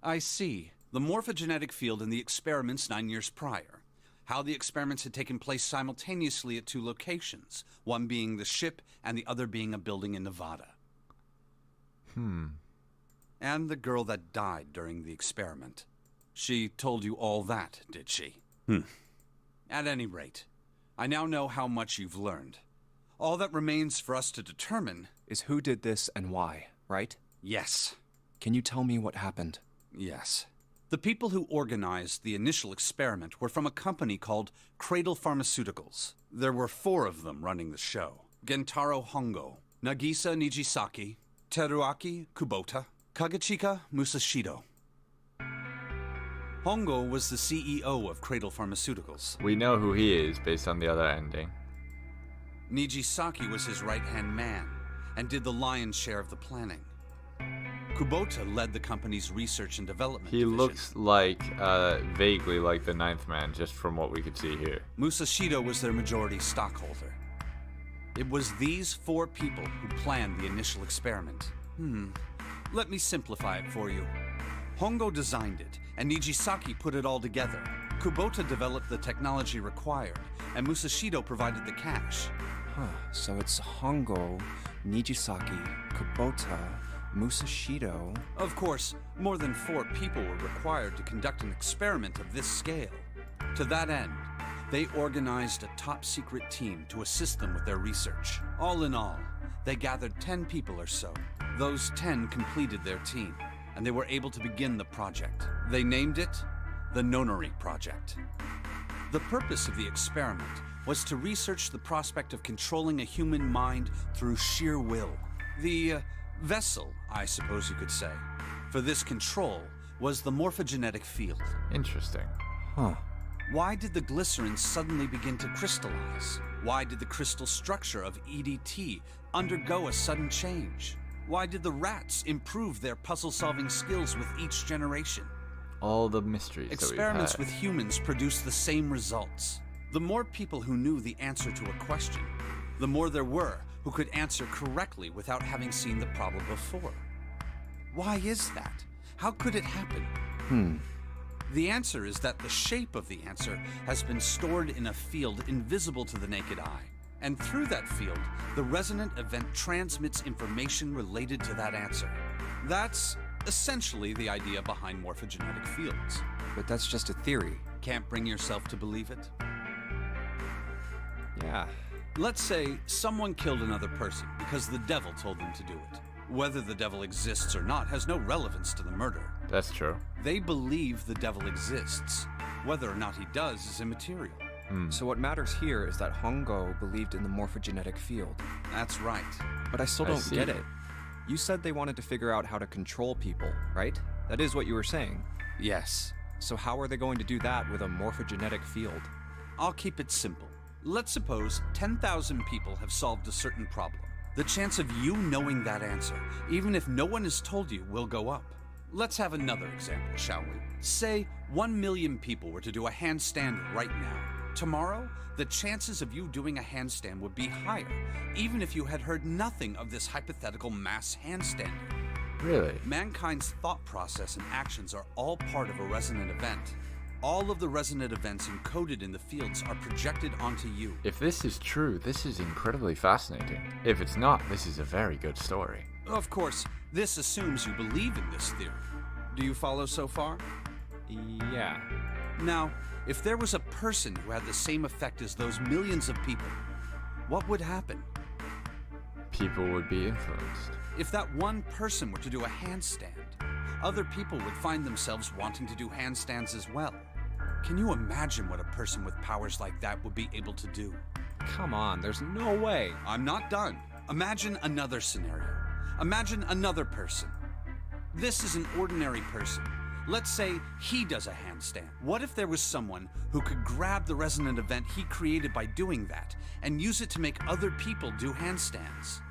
I see. The morphogenetic field in the experiments 9 years prior. How the experiments had taken place simultaneously at 2 locations, one being the ship and the other being a building in Nevada. And the girl that died during the experiment. She told you all that, did she? At any rate, I now know how much you've learned. All that remains for us to determine is who did this and why, right? Yes. Can you tell me what happened? Yes. The people who organized the initial experiment were from a company called Cradle Pharmaceuticals. There were 4 of them running the show. Gentaro Hongo, Nagisa Nijisaki, Teruaki Kubota, Kagechika Musashido. Hongo was the CEO of Cradle Pharmaceuticals. We know who he is based on the other ending. Nijisaki was his right-hand man and did the lion's share of the planning. Kubota led the company's research and development division. Looks like, vaguely like the 9th man, just from what we could see here. Musashido was their majority stockholder. It was these 4 people who planned the initial experiment. Let me simplify it for you. Hongo designed it, and Nijisaki put it all together. Kubota developed the technology required, and Musashido provided the cash. So it's Hongo, Nijisaki, Kubota, Musashido... Of course, more than 4 people were required to conduct an experiment of this scale. To that end, they organized a top-secret team to assist them with their research. All in all, they gathered 10 people or so. Those 10 completed their team, and they were able to begin the project. They named it the Nonary Project. The purpose of the experiment was to research the prospect of controlling a human mind through sheer will. The vessel, I suppose you could say, for this control was the morphogenetic field. Interesting. Why did the glycerin suddenly begin to crystallize? Why did the crystal structure of EDT undergo a sudden change? Why did the rats improve their puzzle-solving skills with each generation? All the mysteries Experiments that we've with had. humans produce the same results. The more people who knew the answer to a question, the more there were who could answer correctly without having seen the problem before. Why is that? How could it happen? The answer is that the shape of the answer has been stored in a field invisible to the naked eye. And through that field, the resonant event transmits information related to that answer. That's essentially the idea behind morphogenetic fields. But that's just a theory. Can't bring yourself to believe it? Yeah. Let's say someone killed another person because the devil told them to do it. Whether the devil exists or not has no relevance to the murder. That's true. They believe the devil exists. Whether or not he does is immaterial. So what matters here is that Hongo believed in the morphogenetic field. That's right. But I still I don't see. get it. You said they wanted to figure out how to control people, right? That is what you were saying. Yes. So how are they going to do that with a morphogenetic field? I'll keep it simple. Let's suppose 10,000 people have solved a certain problem. The chance of you knowing that answer, even if no one has told you, will go up. Let's have another example, shall we? Say 1 million people were to do a handstand right now. Tomorrow, the chances of you doing a handstand would be higher, even if you had heard nothing of this hypothetical mass handstanding. Really? Mankind's thought process and actions are all part of a resonant event. All of the resonant events encoded in the fields are projected onto you. If this is true, this is incredibly fascinating. If it's not, this is a very good story. Of course, this assumes you believe in this theory. Do you follow so far? Yeah. Now, if there was a person who had the same effect as those millions of people, what would happen? People would be influenced. If that one person were to do a handstand, other people would find themselves wanting to do handstands as well. Can you imagine what a person with powers like that would be able to do? Come on, there's no way. I'm not done. Imagine another scenario. Imagine another person. This is an ordinary person. Let's say he does a handstand. What if there was someone who could grab the resonant event he created by doing that and use it to make other people do handstands?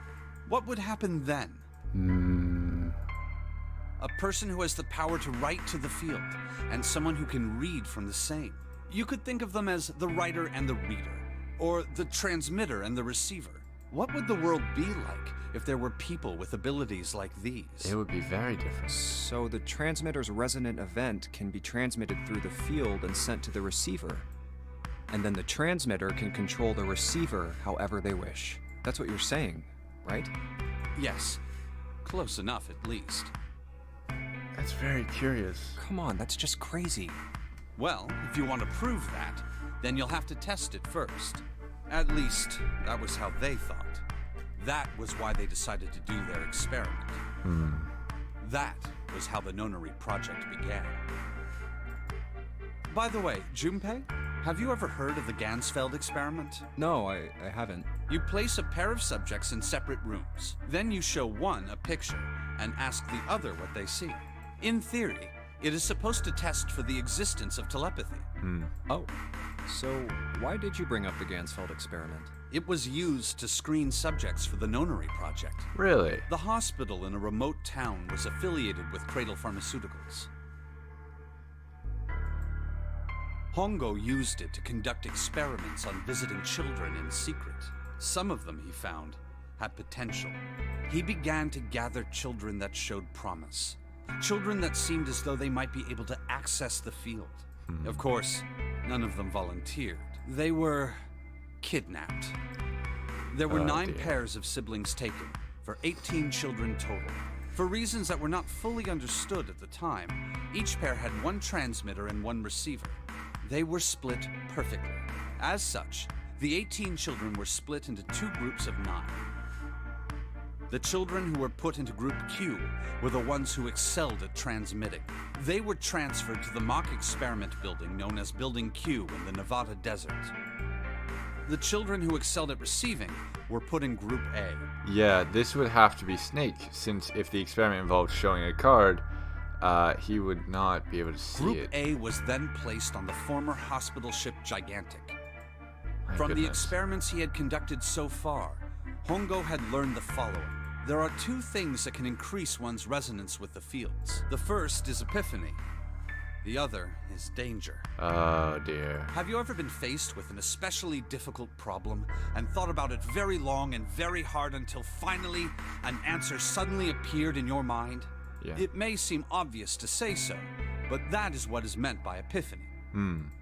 What would happen then? A person who has the power to write to the field, and someone who can read from the same. You could think of them as the writer and the reader, or the transmitter and the receiver. What would the world be like if there were people with abilities like these? It would be very different. So the transmitter's resonant event can be transmitted through the field and sent to the receiver. And then the transmitter can control the receiver however they wish. That's what you're saying, right? Yes. Close enough, at least. That's very curious. Come on, that's just crazy. Well, if you want to prove that, then you'll have to test it first. At least, that was how they thought. That was why they decided to do their experiment. That was how the Nonary project began. By the way, Junpei, have you ever heard of the Gansfeld experiment? No, I haven't. You place a pair of subjects in separate rooms. Then you show one a picture and ask the other what they see. In theory, it is supposed to test for the existence of telepathy. Oh, so why did you bring up the Gansfeld experiment? It was used to screen subjects for the Nonary project. Really? The hospital in a remote town was affiliated with Cradle Pharmaceuticals. Hongo used it to conduct experiments on visiting children in secret. Some of them, he found, had potential. He began to gather children that showed promise. Children that seemed as though they might be able to access the field. Of course, none of them volunteered. They were kidnapped. There were 9 pairs of siblings taken, for 18 children total. For reasons that were not fully understood at the time, each pair had 1 transmitter and 1 receiver. They were split perfectly. As such, the 18 children were split into 2 groups of 9. The children who were put into Group Q were the ones who excelled at transmitting. They were transferred to the mock experiment building known as Building Q in the Nevada desert. The children who excelled at receiving were put in Group A. Yeah, this would have to be Snake, since if the experiment involved showing a card, he would not be able to see Group it. A was then placed on the former hospital ship Gigantic. My From the goodness. experiments he had conducted so far, Hongo had learned the following. There are 2 things that can increase one's resonance with the fields. The first is epiphany. The other is danger. Oh dear. Have you ever been faced with an especially difficult problem and thought about it very long and very hard until finally an answer suddenly appeared in your mind? Yeah. It may seem obvious to say so, but that is what is meant by epiphany.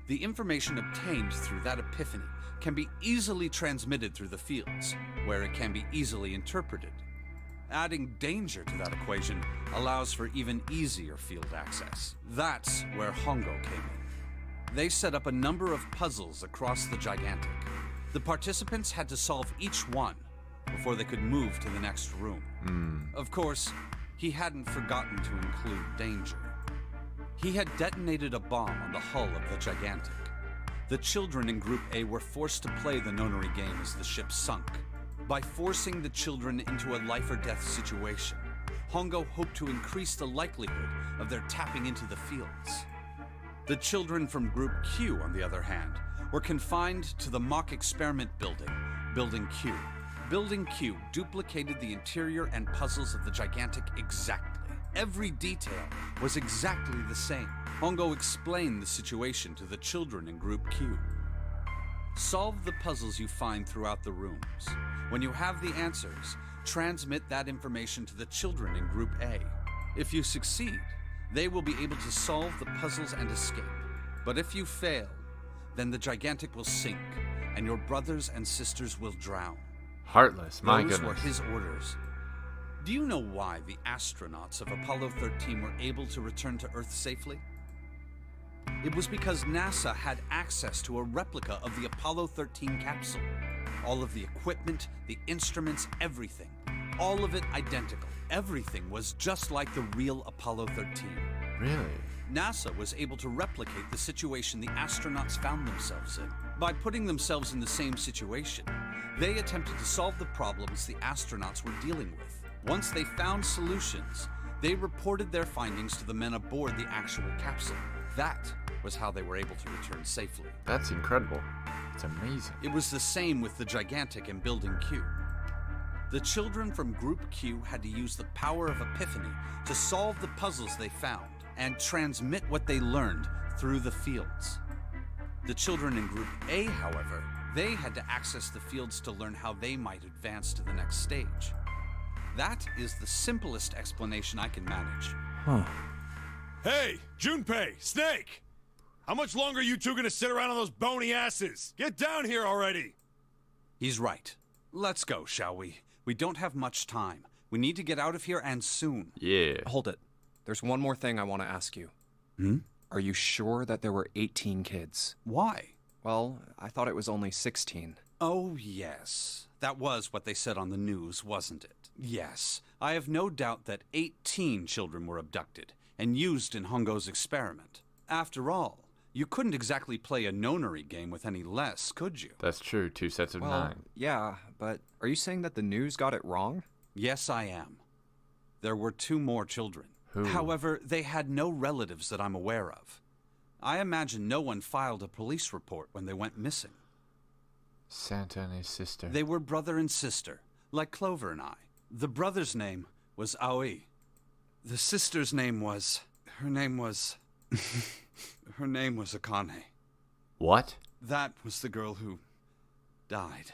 The information obtained through that epiphany can be easily transmitted through the fields, where it can be easily interpreted. Adding danger to that equation allows for even easier field access. That's where Hongo came in. They set up a number of puzzles across the Gigantic. The participants had to solve each one before they could move to the next room. Of course, he hadn't forgotten to include danger. He had detonated a bomb on the hull of the Gigantic. The children in Group A were forced to play the Nonary Game as the ship sunk. By forcing the children into a life-or-death situation, Hongo hoped to increase the likelihood of their tapping into the fields. The children from Group Q, on the other hand, were confined to the mock experiment building, Building Q. Building Q duplicated the interior and puzzles of the Gigantic exactly. Every detail was exactly the same. Hongo explained the situation to the children in Group Q. Solve the puzzles you find throughout the rooms. When you have the answers, transmit that information to the children in Group A. If you succeed, they will be able to solve the puzzles and escape. But if you fail, then the Gigantic will sink, and your brothers and sisters will drown. Heartless, my Those goodness. were his orders. Do you know why the astronauts of Apollo 13 were able to return to Earth safely? It was because NASA had access to a replica of the Apollo 13 capsule. All of the equipment, the instruments, everything. All of it identical. Everything was just like the real Apollo 13. Really? NASA was able to replicate the situation the astronauts found themselves in. By putting themselves in the same situation, they attempted to solve the problems the astronauts were dealing with. Once they found solutions, they reported their findings to the men aboard the actual capsule. That was how they were able to return safely. That's incredible. It's amazing. It was the same with the Gigantic and Building Q. The children from Group Q had to use the power of epiphany to solve the puzzles they found and transmit what they learned through the fields. The children in Group A, however, they had to access the fields to learn how they might advance to the next stage. That is the simplest explanation I can manage. Hey, Junpei, Snake! How much longer are you two gonna sit around on those bony asses? Get down here already! He's right. Let's go, shall we? We don't have much time. We need to get out of here, and soon. Yeah. Hold it. There's one more thing I want to ask you. Are you sure that there were 18 kids? Why? Well, I thought it was only 16. Oh, yes. That was what they said on the news, wasn't it? Yes. I have no doubt that 18 children were abducted and used in Hongo's experiment. After all, you couldn't exactly play a Nonary game with any less, could you? That's true. 2 sets of 9. Yeah, but are you saying that the news got it wrong? Yes, I am. There were 2 more children. Who? However, they had no relatives that I'm aware of. I imagine no one filed a police report when they went missing. Santa and his sister. They were brother and sister, like Clover and I. The brother's name was Aoi. The sister's name was... Her name was Akane. What? That was the girl who died.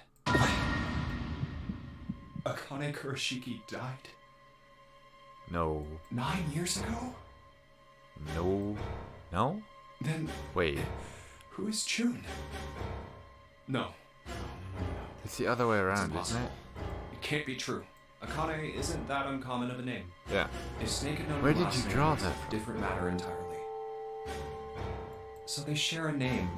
Akane Kurashiki died No. 9 years ago? No. No? Then Wait. who is June? No. It's the other way around, isn't impossible. it? It can't be true. Akane isn't that uncommon of a name. Yeah. If Snake had known Where her did last you name, draw it's that a from? different matter entirely. So they share a name.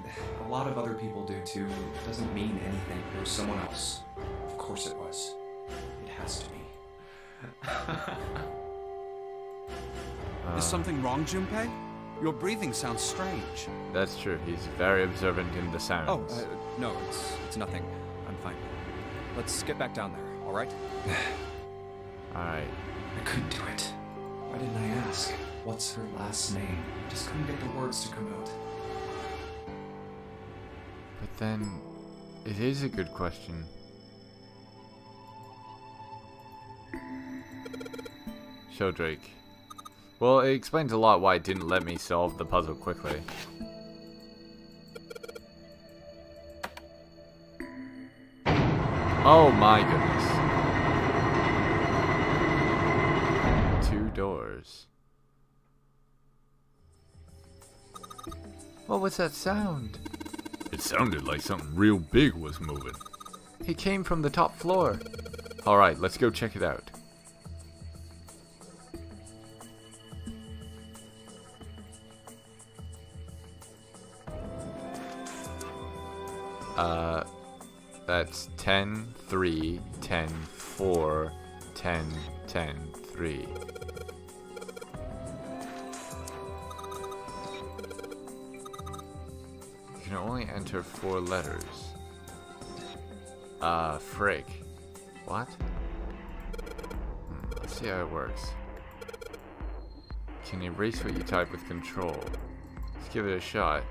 A lot of other people do too. It doesn't mean anything. It was someone else. Of course it was. It has to be. Is something wrong, Junpei? Your breathing sounds strange. That's true. He's very observant in the sounds. Oh, no, it's nothing. I'm fine. Let's get back down there, all right? Alright. I couldn't do it. Why didn't I ask? What's her last name? I just couldn't get the words to come out. But then, it is a good question. Sheldrake. Well, it explains a lot why it didn't let me solve the puzzle quickly. Oh my goodness. 2 doors. What was that sound? It sounded like something real big was moving. It came from the top floor. Alright, let's go check it out. That's 10, 3, 10, 4, 10, 10, 3. You can only enter 4 letters. Frick. What? Let's see how it works. Can erase what you type with control. Let's give it a shot.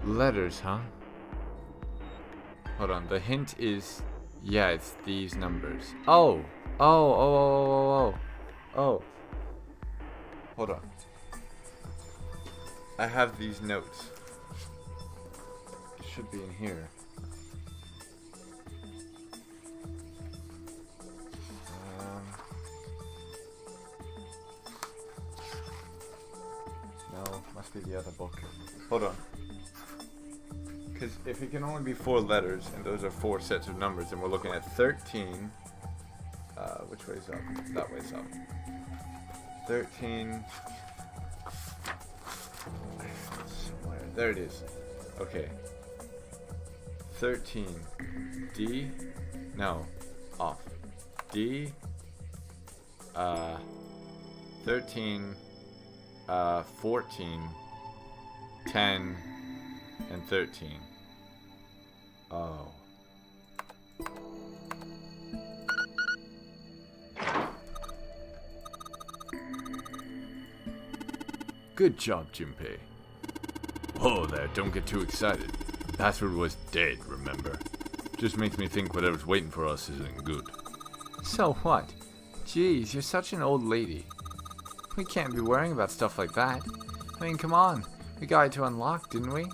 Letters, huh? Hold on, the hint is... Yeah, it's these numbers. Oh! Oh. Hold on. I have these notes. It should be in here. No, must be the other book. Hold on. Because if it can only be 4 letters, and those are 4 sets of numbers, and we're looking at 13. Which way's up? That way's up. 13. Somewhere. There it is. Okay. 13. D. No. Off. D. 13. 14. 10. And 13. Oh. Good job, Junpei. Whoa there, don't get too excited. The password was dead, remember? Just makes me think whatever's waiting for us isn't good. So what? Jeez, you're such an old lady. We can't be worrying about stuff like that. I mean, come on. We got it to unlock, didn't we?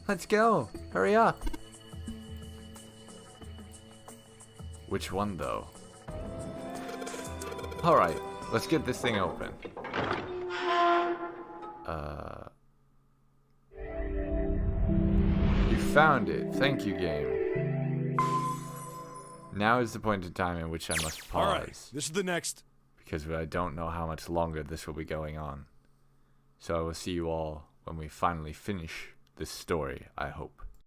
Let's go! Hurry up! Which one, though? Alright, let's get this thing open. You found it. Thank you, game. Now is the point in time in which I must pause. Alright, this is the next... Because I don't know how much longer this will be going on. So I will see you all when we finally finish this story, I hope.